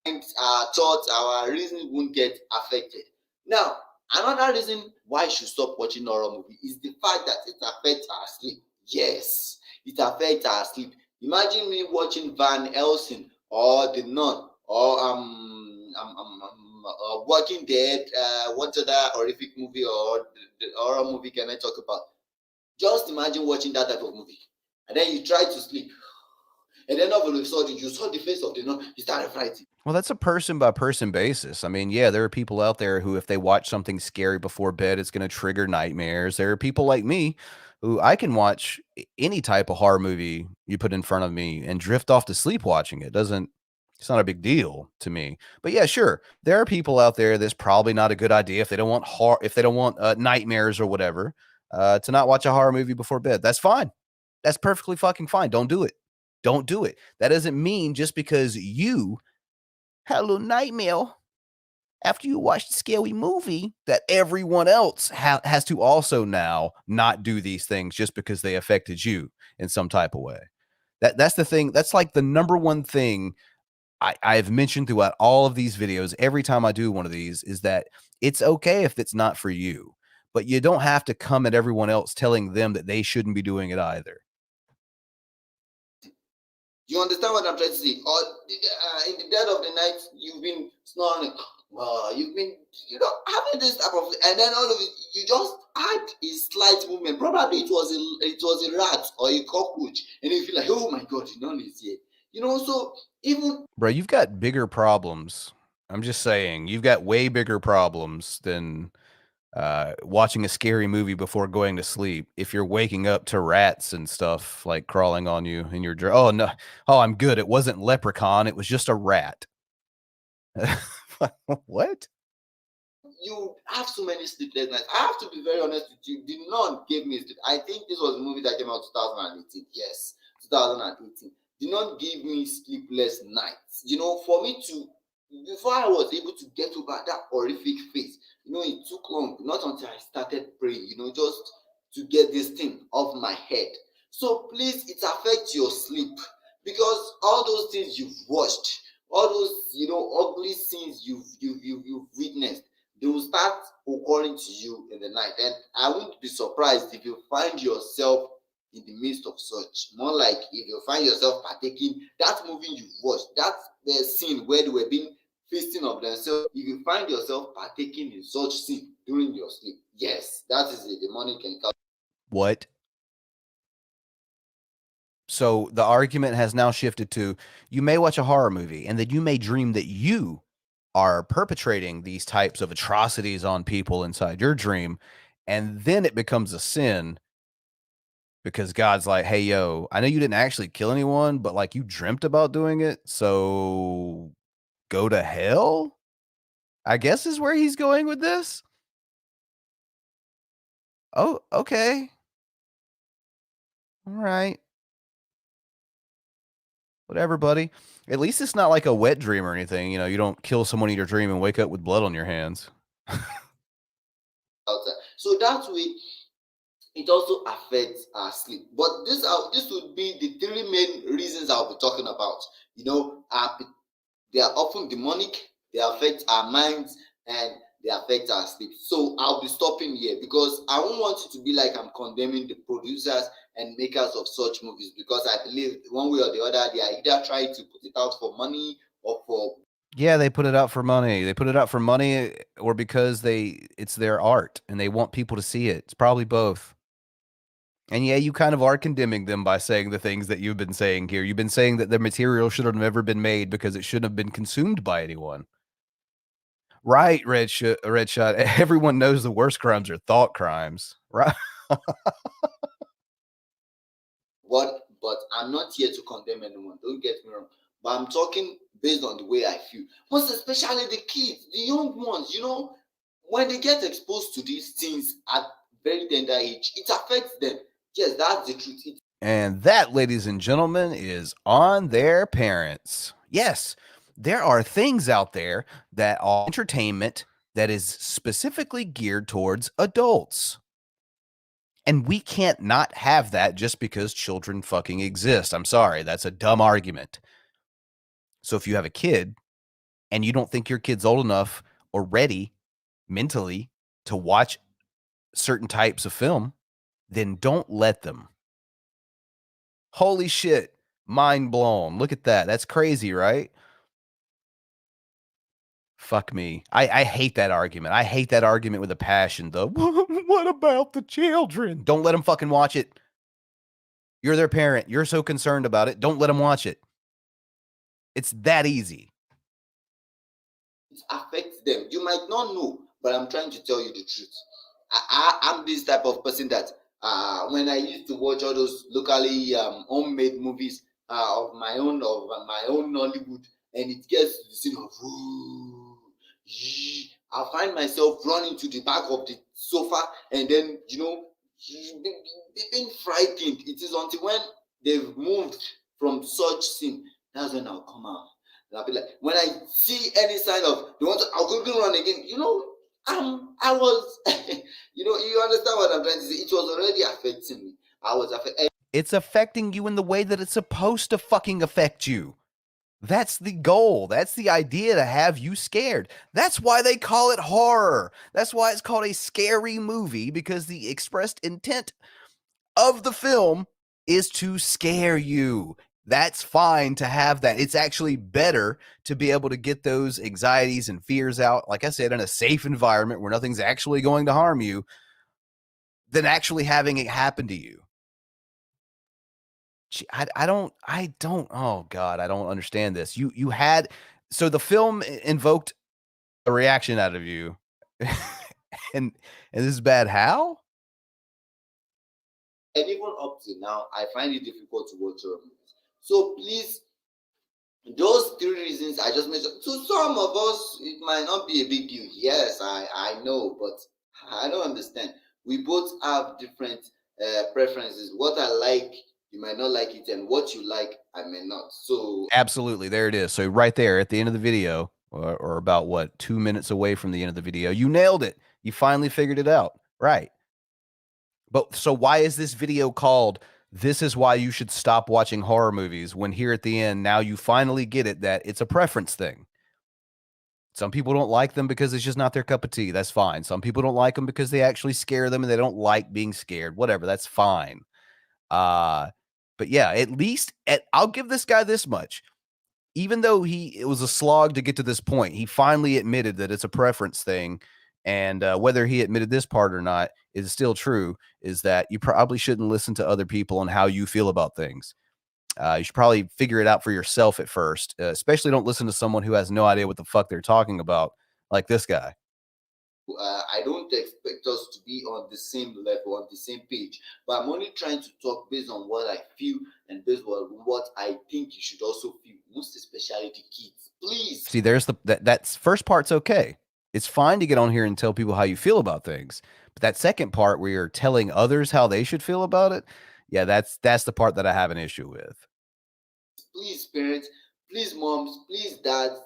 Our thoughts, our reason won't get affected. Now, another reason why you should stop watching horror movie is the fact that it affects our sleep. Yes, it affects our sleep. Imagine me watching Van Helsing or The Nun or Walking Dead. What other horrific movie or the horror movie can I talk about? Just imagine watching that type of movie, and then you try to sleep, and then all of a sudden you saw the face of the nun, you started fighting. Well, that's a person by person basis. I mean, yeah, there are people out there who, if they watch something scary before bed, it's going to trigger nightmares. There are people like me who I can watch any type of horror movie you put in front of me and drift off to sleep watching it. It's not a big deal to me. But yeah, sure, there are people out there that's probably not a good idea if they don't want nightmares or whatever, to not watch a horror movie before bed. That's fine. That's perfectly fucking fine. Don't do it. Don't do it. That doesn't mean just because you had a little nightmare after you watched the scary movie that everyone else has to also now not do these things just because they affected you in some type of way. That's the thing. That's like the number one thing I've mentioned throughout all of these videos. Every time I do one of these is that it's okay if it's not for you, but you don't have to come at everyone else telling them that they shouldn't be doing it either. You understand what I'm trying to say? Or in the dead of the night, you've been snoring. You've been, having this type of, and then all of it, you just had a slight movement. Probably it was a rat or a cockroach, and you feel like, oh my god, the nun is here. So even Bro, you've got bigger problems. I'm just saying, you've got way bigger problems than watching a scary movie before going to sleep. If you're waking up to rats and stuff like crawling on you in your oh no, oh, I'm good. It wasn't leprechaun. It was just a rat. What? you have so many sleepless nights. I have to be very honest with you. The Nun gave me sleep. I think this was a movie that came out 2018. Yes, 2018. The Nun gave me sleepless nights. For me to, before I was able to get over that horrific phase, it took long. Not until I started praying, just to get this thing off my head. So please, it affects your sleep because all those things you've watched, all those ugly scenes you've witnessed, they will start occurring to you in the night. And I wouldn't be surprised if you find yourself in the midst of such. More like if you find yourself partaking that movie you've watched, that the scene where they were being feasting of themselves. If you find yourself partaking in such scene during your sleep, yes, that is a demonic encounter. What? So the argument has now shifted to, you may watch a horror movie and then you may dream that you are perpetrating these types of atrocities on people inside your dream. And then it becomes a sin because God's like, hey, yo, I know you didn't actually kill anyone, but like you dreamt about doing it. So go to hell, I guess is where he's going with this. Oh, okay. All right. Whatever, buddy. At least it's not like a wet dream or anything. You don't kill someone in your dream and wake up with blood on your hands. So that way, it also affects our sleep. But this would be the three main reasons I'll be talking about. They are often demonic, they affect our minds, and they affect our sleep. So I'll be stopping here because I don't want it to be like I'm condemning the producers and makers of such movies, because I believe one way or the other they are either trying to put it out for money or for Yeah, they put it out for money. They put it out for money or because it's their art and they want people to see it. It's probably both. And yeah, you kind of are condemning them by saying the things that you've been saying here. You've been saying that their material should have never been made because it shouldn't have been consumed by anyone. Right, Red Shot. Everyone knows the worst crimes are thought crimes, right? but I'm not here to condemn anyone. Don't get me wrong. But I'm talking based on the way I feel. Most especially the kids, the young ones, when they get exposed to these things at very tender age, it affects them. Yes, that's the truth. And that, ladies and gentlemen, is on their parents. Yes, there are things out there that are entertainment that is specifically geared towards adults. And we can't not have that just because children fucking exist. I'm sorry, that's a dumb argument. So if you have a kid and you don't think your kid's old enough or ready mentally to watch certain types of film, then don't let them. Holy shit. Mind blown. Look at that. That's crazy, right? Fuck me. I hate that argument. I hate that argument with a passion, though. What about the children? Don't let them fucking watch it. You're their parent. You're so concerned about it. Don't let them watch it. It's that easy. It affects them. You might not know, but I'm trying to tell you the truth. I'm this type of person that when I used to watch all those locally homemade movies of my own Nollywood, and it gets to the scene of I find myself running to the back of the sofa and then being frightened. It is until when they've moved from such scene that's when I'll come out. And I'll be like, when I see any sign of they want to, I'll quickly run again. I was, you understand what I'm trying to say? It was already affecting me. I was affected. It's affecting you in the way that it's supposed to fucking affect you. That's the goal. That's the idea, to have you scared. That's why they call it horror. That's why it's called a scary movie, because the expressed intent of the film is to scare you. That's fine to have that. It's actually better to be able to get those anxieties and fears out, like I said, in a safe environment where nothing's actually going to harm you, than actually having it happen to you. I don't, oh God, I don't understand this. So the film invoked a reaction out of you. and this is bad. How? And even up to now, I find it difficult to watch horror movies. So please, those three reasons I just mentioned, to some of us, it might not be a big deal. Yes, I know, but I don't understand. We both have different preferences. What I like, you might not like it, and what you like, I may not. So Absolutely, there it is. So right there at the end of the video, or about what, 2 minutes away from the end of the video, you nailed it. You finally figured it out. Right. But so why is this video called "This is why you should stop watching horror movies," when here at the end, now you finally get it, that it's a preference thing? Some people don't like them because it's just not their cup of tea. That's fine. Some people don't like them because they actually scare them and they don't like being scared. Whatever, that's fine. But yeah, at least I'll give this guy this much. Even though it was a slog to get to this point, he finally admitted that it's a preference thing. And whether he admitted this part or not is still true, is that you probably shouldn't listen to other people and how you feel about things. You should probably figure it out for yourself at first. Especially don't listen to someone who has no idea what the fuck they're talking about, like this guy. I don't expect us to be on the same level, on the same page, but I'm only trying to talk based on what I feel and based on what I think you should also feel, most especially the kids. Please. See, there's that first part's okay. It's fine to get on here and tell people how you feel about things, but that second part where you're telling others how they should feel about it, yeah, that's the part that I have an issue with. Please, parents, please, moms, please, dads,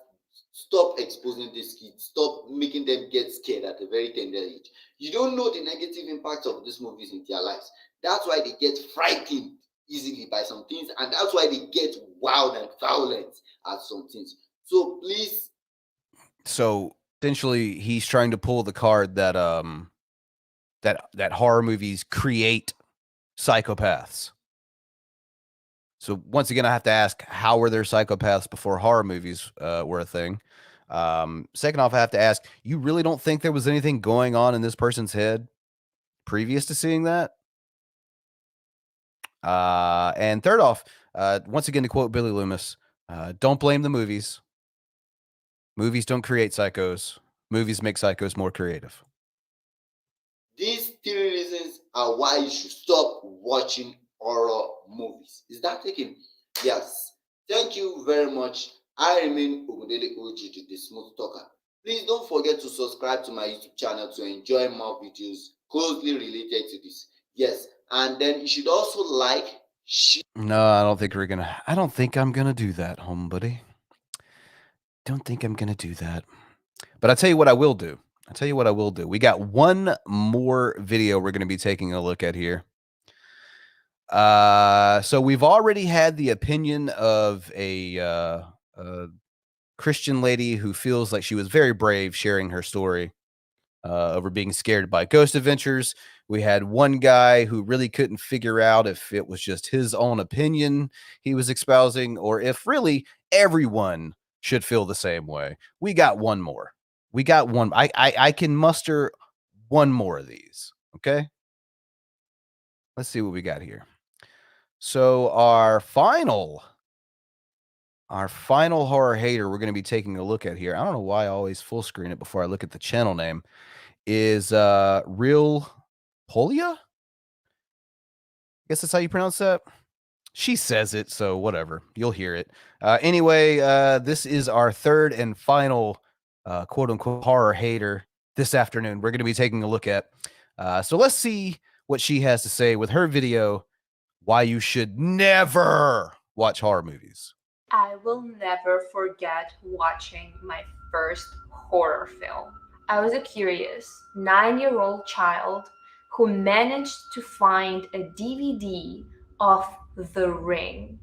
stop exposing these kids. Stop making them get scared at a very tender age. You don't know the negative impact of these movies in their lives. That's why they get frightened easily by some things, and that's why they get wild and violent at some things. So please. So essentially, he's trying to pull the card that that horror movies create psychopaths. So once again, I have to ask, how were there psychopaths before horror movies were a thing? Second off, I have to ask, you really don't think there was anything going on in this person's head previous to seeing that? And third off, once again, to quote Billy Loomis, don't blame the movies. Movies don't create psychos. Movies make psychos more creative. These 3 reasons are why you should stop watching horror movies. Is that taken? Yes. Thank you very much. I remain Ogundele OG, the Smooth Talker. Please don't forget to subscribe to my YouTube channel to enjoy more videos closely related to this. Yes. And then you should also like, share. No, I don't think I'm gonna do that, home buddy. Don't think I'm gonna do that. But I'll tell you what I will do. We got one more video we're gonna be taking a look at here. So we've already had the opinion of a Christian lady who feels like she was very brave sharing her story over being scared by ghost adventures. We had one guy who really couldn't figure out if it was just his own opinion he was espousing or if really everyone should feel the same way. We got one more. I can muster one more of these. Okay. Let's see what we got here. So our final horror hater we're going to be taking a look at here. I don't know why I always full screen it before I look at the channel name. Is Real Polia? I guess that's how you pronounce that. She says it, so whatever. You'll hear it. Anyway, this is our third and final quote unquote horror hater this afternoon. We're going to be taking a look at. So let's see what she has to say with her video, why you should never watch horror movies. I will never forget watching my first horror film. I was a curious 9-year-old child who managed to find a DVD of The Ring,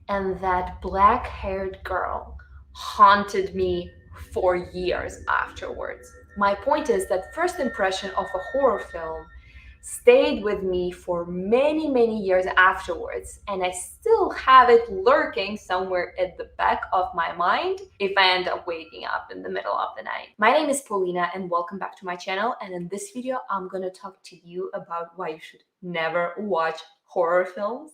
and that black-haired girl haunted me for years afterwards. My point is that first impression of a horror film stayed with me for many, many years afterwards, and I still have it lurking somewhere at the back of my mind if I end up waking up in the middle of the night. My name is Paulina and welcome back to my channel, and in this video I'm gonna talk to you about why you should never watch horror films.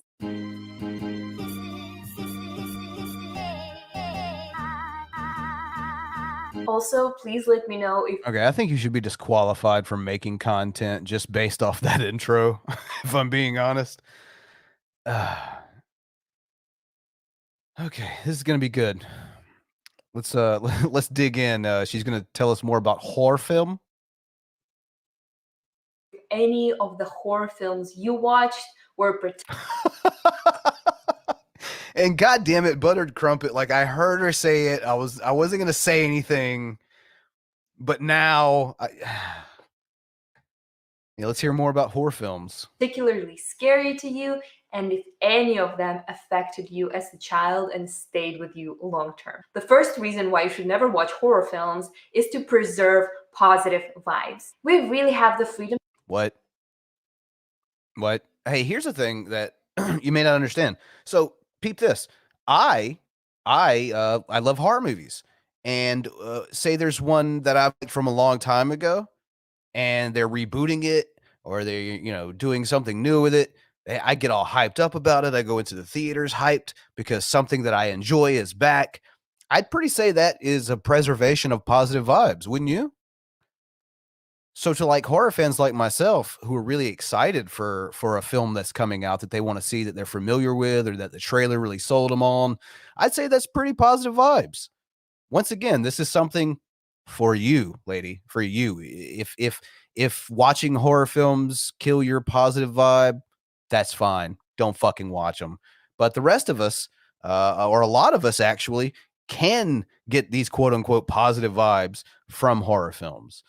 Also, please let me know if... Okay, I think you should be disqualified from making content just based off that intro, if I'm being honest. Okay, this is gonna be good. Let's dig in. She's gonna tell us more about horror film. any of the horror films you watched were And God damn it, Buttered Crumpet, like I heard her say it. I wasn't gonna say anything, but now yeah, let's hear more about horror films. particularly scary to you, and if any of them affected you as a child and stayed with you long term. The first reason why you should never watch horror films is to preserve positive vibes. We really have the freedom. What? Hey, here's the thing that you may not understand. So peep this. I love horror movies, and say there's one that I liked from a long time ago, and they're rebooting it or they're doing something new with it. I get all hyped up about it. I go into the theaters hyped because something that I enjoy is back. I'd pretty say that is a preservation of positive vibes, wouldn't you? So to like horror fans like myself who are really excited for a film that's coming out that they want to see, that they're familiar with, or that the trailer really sold them on, I'd say that's pretty positive vibes. Once again, this is something for you, lady, for you. If watching horror films kill your positive vibe, that's fine. Don't fucking watch them. But the rest of us, or a lot of us actually, can get these quote unquote positive vibes from horror films.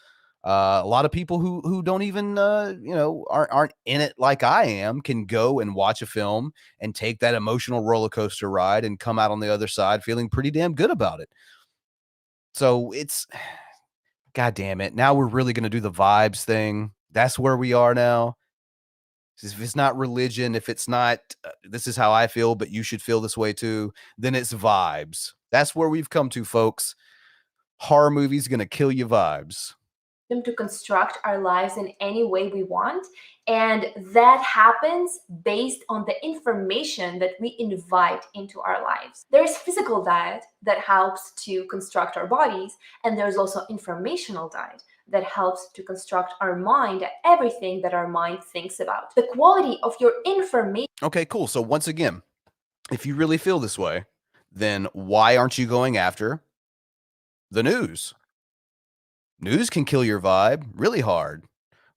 A lot of people who don't even aren't in it like I am can go and watch a film and take that emotional roller coaster ride and come out on the other side feeling pretty damn good about it. So it's, God damn it. Now we're really going to do the vibes thing. That's where we are now. If it's not religion, if it's not, this is how I feel, but you should feel this way too, then it's vibes. That's where we've come to, folks. Horror movies going to kill you vibes. To construct our lives in any way we want, and that happens based on the information that we invite into our lives. There's physical diet that helps to construct our bodies, and there's also informational diet that helps to construct our mind, everything that our mind thinks about. The quality of your information. Okay, cool. So once again, if you really feel this way, then why aren't you going after the news? News can kill your vibe really hard.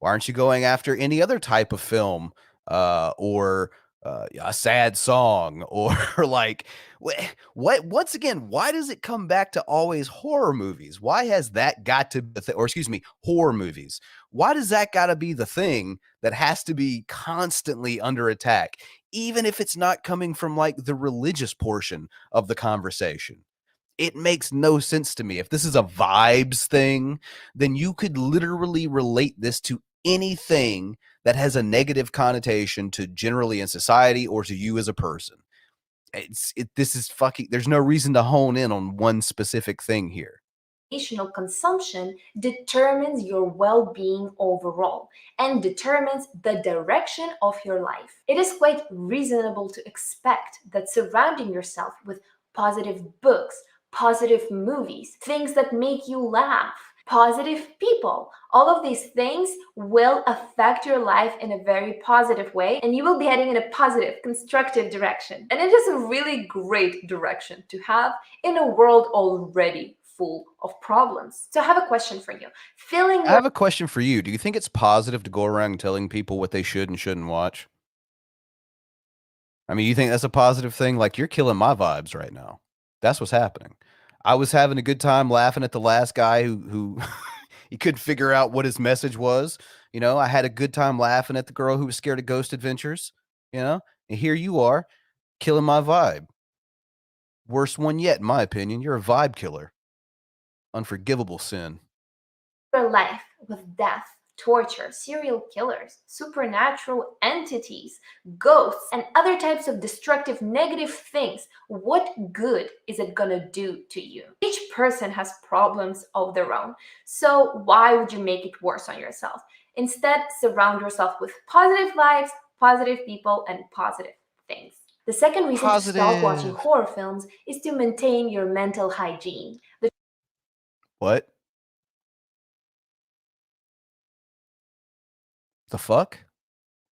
Why aren't you going after any other type of film or a sad song or like what once again, why does it come back to always horror movies? Why has that got to be or excuse me, horror movies? Why does that got to be the thing that has to be constantly under attack, even if it's not coming from like the religious portion of the conversation? It makes no sense to me. If this is a vibes thing, then you could literally relate this to anything that has a negative connotation to generally in society or to you as a person. This is fucking, there's no reason to hone in on one specific thing here. Informational consumption determines your well-being overall and determines the direction of your life. It is quite reasonable to expect that surrounding yourself with positive books, positive movies, things that make you laugh, positive people, all of these things will affect your life in a very positive way, and you will be heading in a positive, constructive direction. And it is a really great direction to have in a world already full of problems. So I have a question for you. I have a question for you. Do you think it's positive to go around telling people what they should and shouldn't watch? I mean, you think that's a positive thing? Like, you're killing my vibes right now. That's what's happening. I was having a good time laughing at the last guy who he couldn't figure out what his message was. You know, I had a good time laughing at the girl who was scared of ghost adventures, you know, and here you are killing my vibe. Worst one yet, in my opinion. You're a vibe killer. Unforgivable sin. Your life with death, torture, serial killers, supernatural entities, ghosts, and other types of destructive negative things, what good is it gonna do to you? Each person has problems of their own, so why would you make it worse on yourself? Instead, surround yourself with positive lives, positive people, and positive things. The second reason to stop watching horror films is to maintain your mental hygiene. What? The fuck?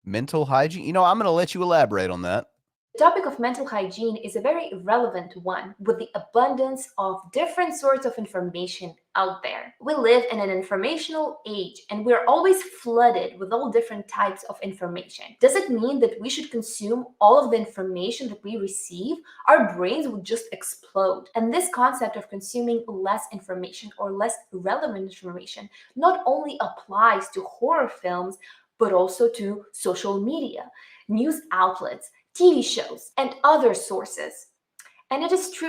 Mental hygiene? You know, I'm going to let you elaborate on that. The topic of mental hygiene is a very relevant one with the abundance of different sorts of information out there. We live in an informational age and we're always flooded with all different types of information. Does it mean that we should consume all of the information that we receive? Our brains would just explode. And this concept of consuming less information or less relevant information not only applies to horror films, but also to social media, news outlets, TV shows, and other sources. And it is true.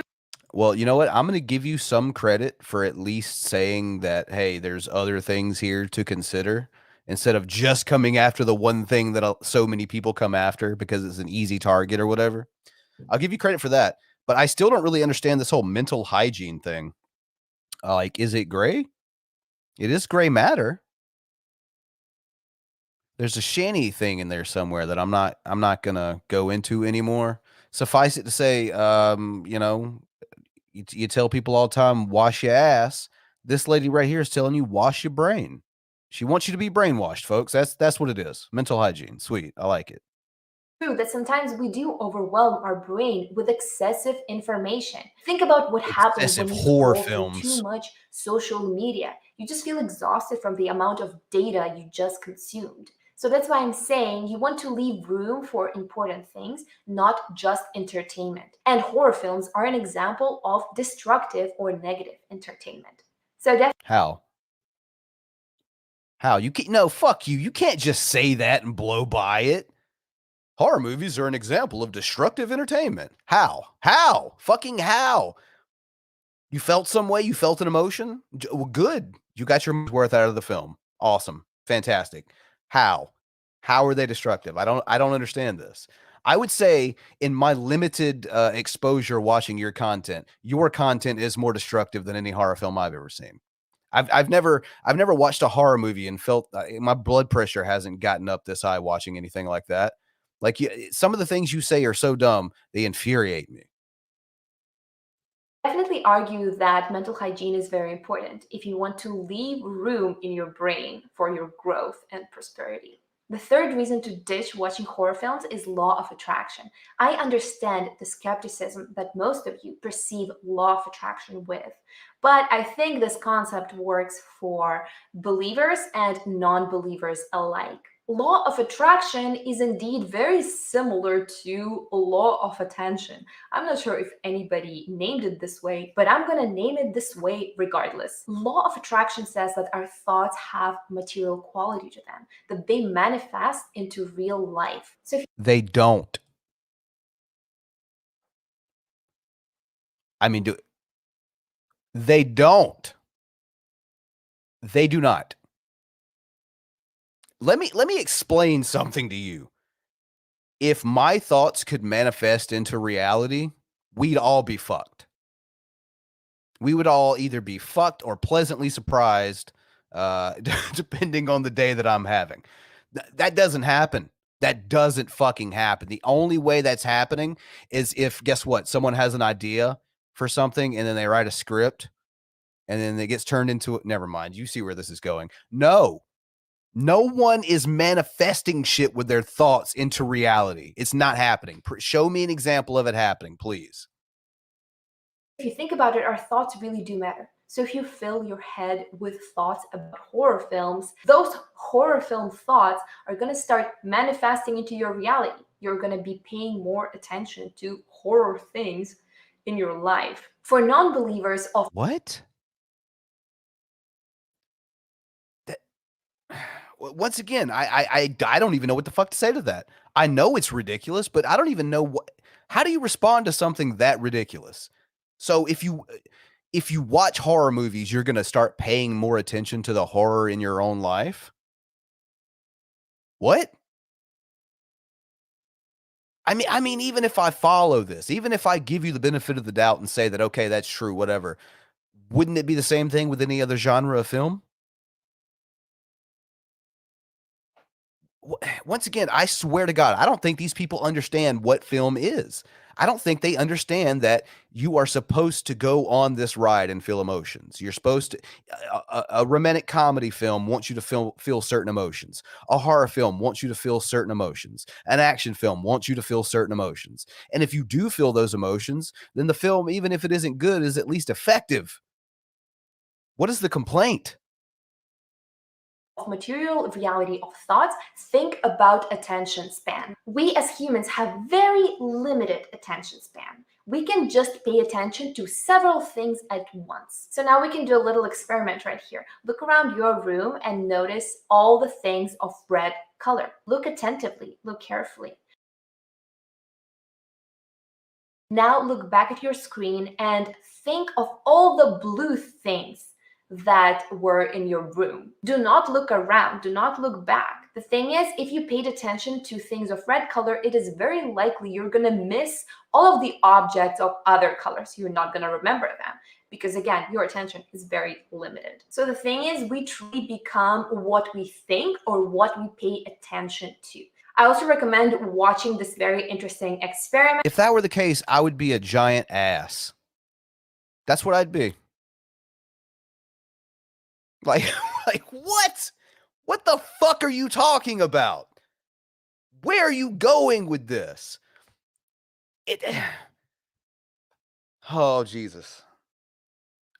Well, you know what? I'm going to give you some credit for at least saying that, hey, there's other things here to consider instead of just coming after the one thing that so many people come after because it's an easy target or whatever. I'll give you credit for that. But I still don't really understand this whole mental hygiene thing. Like, is it gray? It is gray matter. There's a shanty thing in there somewhere that I'm not gonna go into anymore. Suffice it to say, you know, you tell people all the time, wash your ass. This lady right here is telling you, wash your brain. She wants you to be brainwashed, folks. That's what it is. Mental hygiene. Sweet. I like it. True that sometimes we do overwhelm our brain with excessive information. Think about what happens when you horror scroll through too much social media. You just feel exhausted from the amount of data you just consumed. So that's why I'm saying you want to leave room for important things, not just entertainment. And horror films are an example of destructive or negative entertainment. So definitely. How? You can't, no, fuck you. You can't just say that and blow by it. Horror movies are an example of destructive entertainment. How? How? Fucking how? You felt some way, you felt an emotion? Well, good. You got your money's worth out of the film. Awesome. Fantastic. How? How are they destructive? I don't understand this. I would say in my limited exposure watching your content is more destructive than any horror film I've ever seen. I've never watched a horror movie and felt my blood pressure hasn't gotten up this high watching anything like that. Like some of the things you say are so dumb, they infuriate me. Definitely argue that mental hygiene is very important if you want to leave room in your brain for your growth and prosperity. The third reason to ditch watching horror films is law of attraction. I understand the skepticism that most of you perceive law of attraction with, but I think this concept works for believers and non-believers alike. Law of attraction is indeed very similar to law of attention. I'm not sure if anybody named it this way, but I'm going to name it this way regardless. Law of attraction says that our thoughts have material quality to them, that they manifest into real life. So if They don't. I mean, they don't. They do not. Let me explain something to you. If my thoughts could manifest into reality, we'd all be fucked. We would all either be fucked or pleasantly surprised, depending on the day that I'm having. That doesn't happen. That doesn't fucking happen. The only way that's happening is if, guess what? Someone has an idea for something and then they write a script and then it gets turned into it. Never mind. You see where this is going. No one is manifesting shit with their thoughts into reality. It's not happening. Show me an example of it happening, please. you think about it, our thoughts really do matter. So if you fill your head with thoughts about horror films, those horror film thoughts are going to start manifesting into your reality. You're going to be paying more attention to horror things in your life. For non-believers of What? Once again, I don't even know what the fuck to say to that. I know it's ridiculous, but I don't even know how do you respond to something that ridiculous? So if you watch horror movies, you're going to start paying more attention to the horror in your own life? What? I mean, even if I follow this, even if I give you the benefit of the doubt and say that, okay, that's true, whatever, wouldn't it be the same thing with any other genre of film? Once again, I swear to God, I don't think these people understand what film is. I don't think they understand that you are supposed to go on this ride and feel emotions. You're supposed to, a romantic comedy film wants you to feel certain emotions. A horror film wants you to feel certain emotions. An action film wants you to feel certain emotions. And if you do feel those emotions, then the film, even if it isn't good, is at least effective. What is the complaint? material reality of thoughts, think about attention span. We as humans have very limited attention span. We can just pay attention to several things at once. So now we can do a little experiment right here. Look around your room and notice all the things of red color. Look attentively, look carefully. Now look back at your screen and think of all the blue things that were in your room. Do not look around, do not look back. The thing is, if you paid attention to things of red color, it is very likely you're gonna miss all of the objects of other colors. You're not gonna remember them because again, your attention is very limited. So the thing is, we truly become what we think or what we pay attention to. I also recommend watching this very interesting experiment. If that were the case, I would be a giant ass. That's what I'd be. Like what? What the fuck are you talking about? Where are you going with this? Oh, Jesus.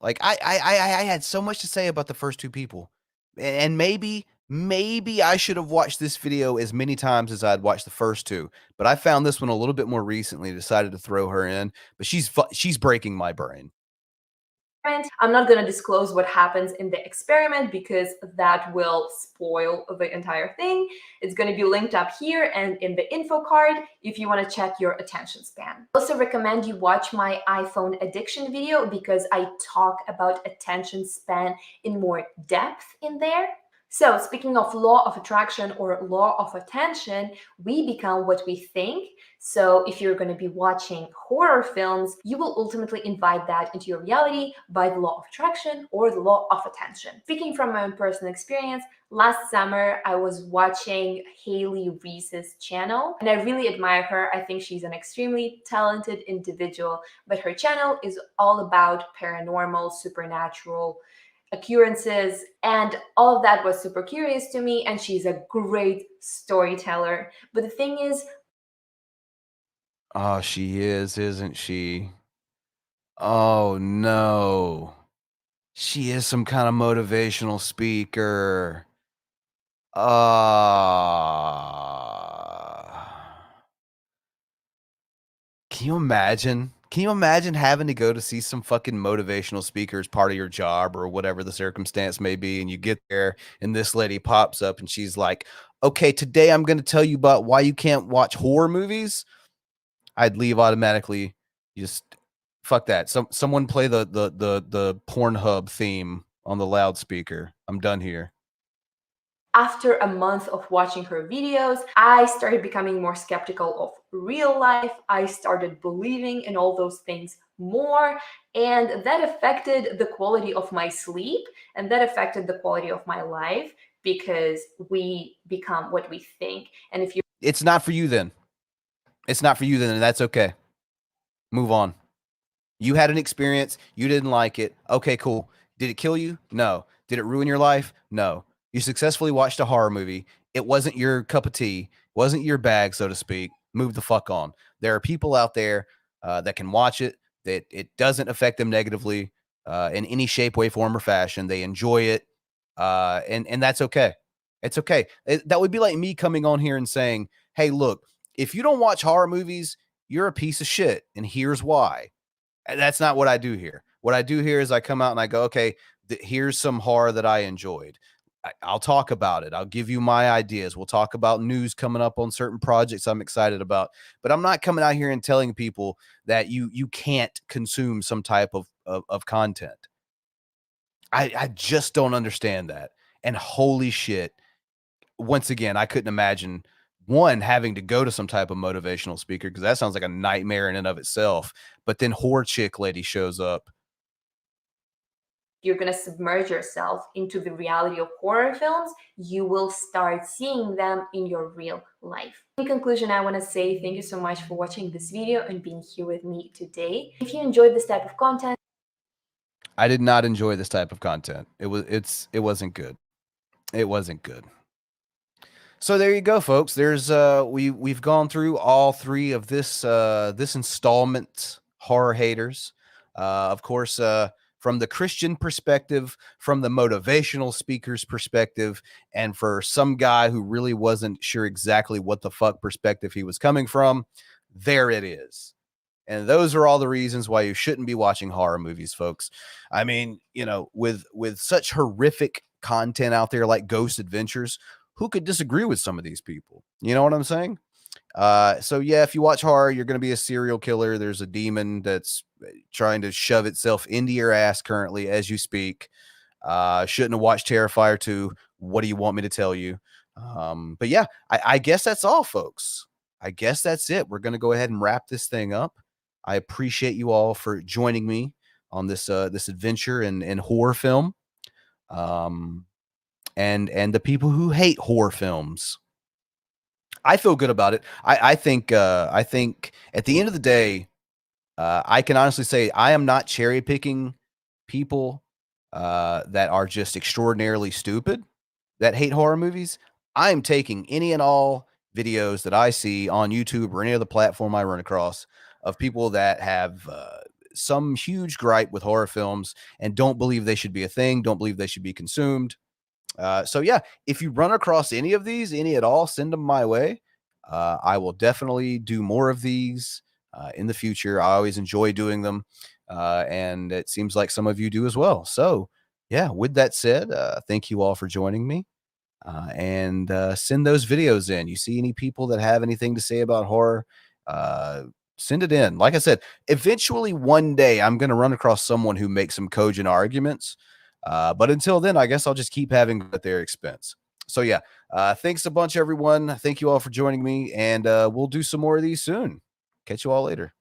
Like I had so much to say about the first two people. And maybe I should have watched this video as many times as I'd watched the first two, but I found this one a little bit more recently, decided to throw her in, but she's breaking my brain. I'm not going to disclose what happens in the experiment because that will spoil the entire thing. It's going to be linked up here and in the info card if you want to check your attention span. I also recommend you watch my iPhone addiction video because I talk about attention span in more depth in there. So speaking of law of attraction or law of attention, we become what we think. So if you're going to be watching horror films, you will ultimately invite that into your reality by the law of attraction or the law of attention. Speaking from my own personal experience, last summer I was watching Haley Reese's channel and I really admire her. I think she's an extremely talented individual, but her channel is all about paranormal, supernatural occurrences, and all of that was super curious to me, and she's a great storyteller. But the thing is, Oh, she is, isn't she? Oh no. She is some kind of motivational speaker. Can you imagine? Can you imagine having to go to see some fucking motivational speaker as part of your job or whatever the circumstance may be, and you get there and this lady pops up and she's like, "Okay, today I'm going to tell you about why you can't watch horror movies." I'd leave automatically. You just fuck that. Someone play the Pornhub theme on the loudspeaker. I'm done here. after a month of watching her videos, I started becoming more skeptical of real life. I started believing in all those things more, and that affected the quality of my sleep, and that affected the quality of my life because we become what we think. And if you It's not for you then. It's not for you then, and that's okay. Move on. You had an experience. You didn't like it. Okay, cool. Did it kill you? No. Did it ruin your life? No. You successfully watched a horror movie. It wasn't your cup of tea. Wasn't your bag, so to speak. Move the fuck on. There are people out there that can watch it, that it doesn't affect them negatively in any shape, way, form, or fashion. They enjoy it, and that's okay. It's okay. That would be like me coming on here and saying, hey, look, if you don't watch horror movies, you're a piece of shit, and here's why. And that's not what I do here. What I do here is I come out and I go, okay, here's some horror that I enjoyed. I'll talk about it. I'll give you my ideas. We'll talk about news coming up on certain projects I'm excited about. But I'm not coming out here and telling people that you can't consume some type of content. I just don't understand that. And holy shit, once again, I couldn't imagine one having to go to some type of motivational speaker because that sounds like a nightmare in and of itself. But then whore chick lady shows up. you're going to submerge yourself into the reality of horror films, you will start seeing them in your real life. In conclusion, I want to say thank you so much for watching this video and being here with me today. If you enjoyed this type of content, I did not enjoy this type of content. It wasn't good. It wasn't good. So there you go, folks. There's we've gone through all three of this installment, Horror Haters. Of course, from the Christian perspective, from the motivational speaker's perspective, and for some guy who really wasn't sure exactly what the fuck perspective he was coming from, there it is. And those are all the reasons why you shouldn't be watching horror movies, folks. I mean, with such horrific content out there like Ghost Adventures, who could disagree with some of these people? You know what I'm saying? So yeah, if you watch horror, you're going to be a serial killer. There's a demon that's trying to shove itself into your ass currently as you speak. Shouldn't have watched Terrifier 2. What do you want me to tell you? But yeah, I guess that's all, folks. I guess that's it. We're going to go ahead and wrap this thing up. I appreciate you all for joining me on this this adventure in horror film. And the people who hate horror films. I feel good about it. I think at the end of the day, I can honestly say I am not cherry picking people that are just extraordinarily stupid that hate horror movies. I am taking any and all videos that I see on YouTube or any other platform I run across of people that have some huge gripe with horror films and don't believe they should be a thing, don't believe they should be consumed. So yeah, if you run across any of these, any at all, send them my way. I will definitely do more of these in the future. I always enjoy doing them. and it seems like some of you do as well. So, yeah, with that said, thank you all for joining me. And send those videos in. You see any people that have anything to say about horror, send it in. Like I said, eventually one day I'm going to run across someone who makes some cogent arguments. But until then, I guess I'll just keep having at their expense. So yeah, thanks a bunch, everyone. Thank you all for joining me, and we'll do some more of these soon. Catch you all later.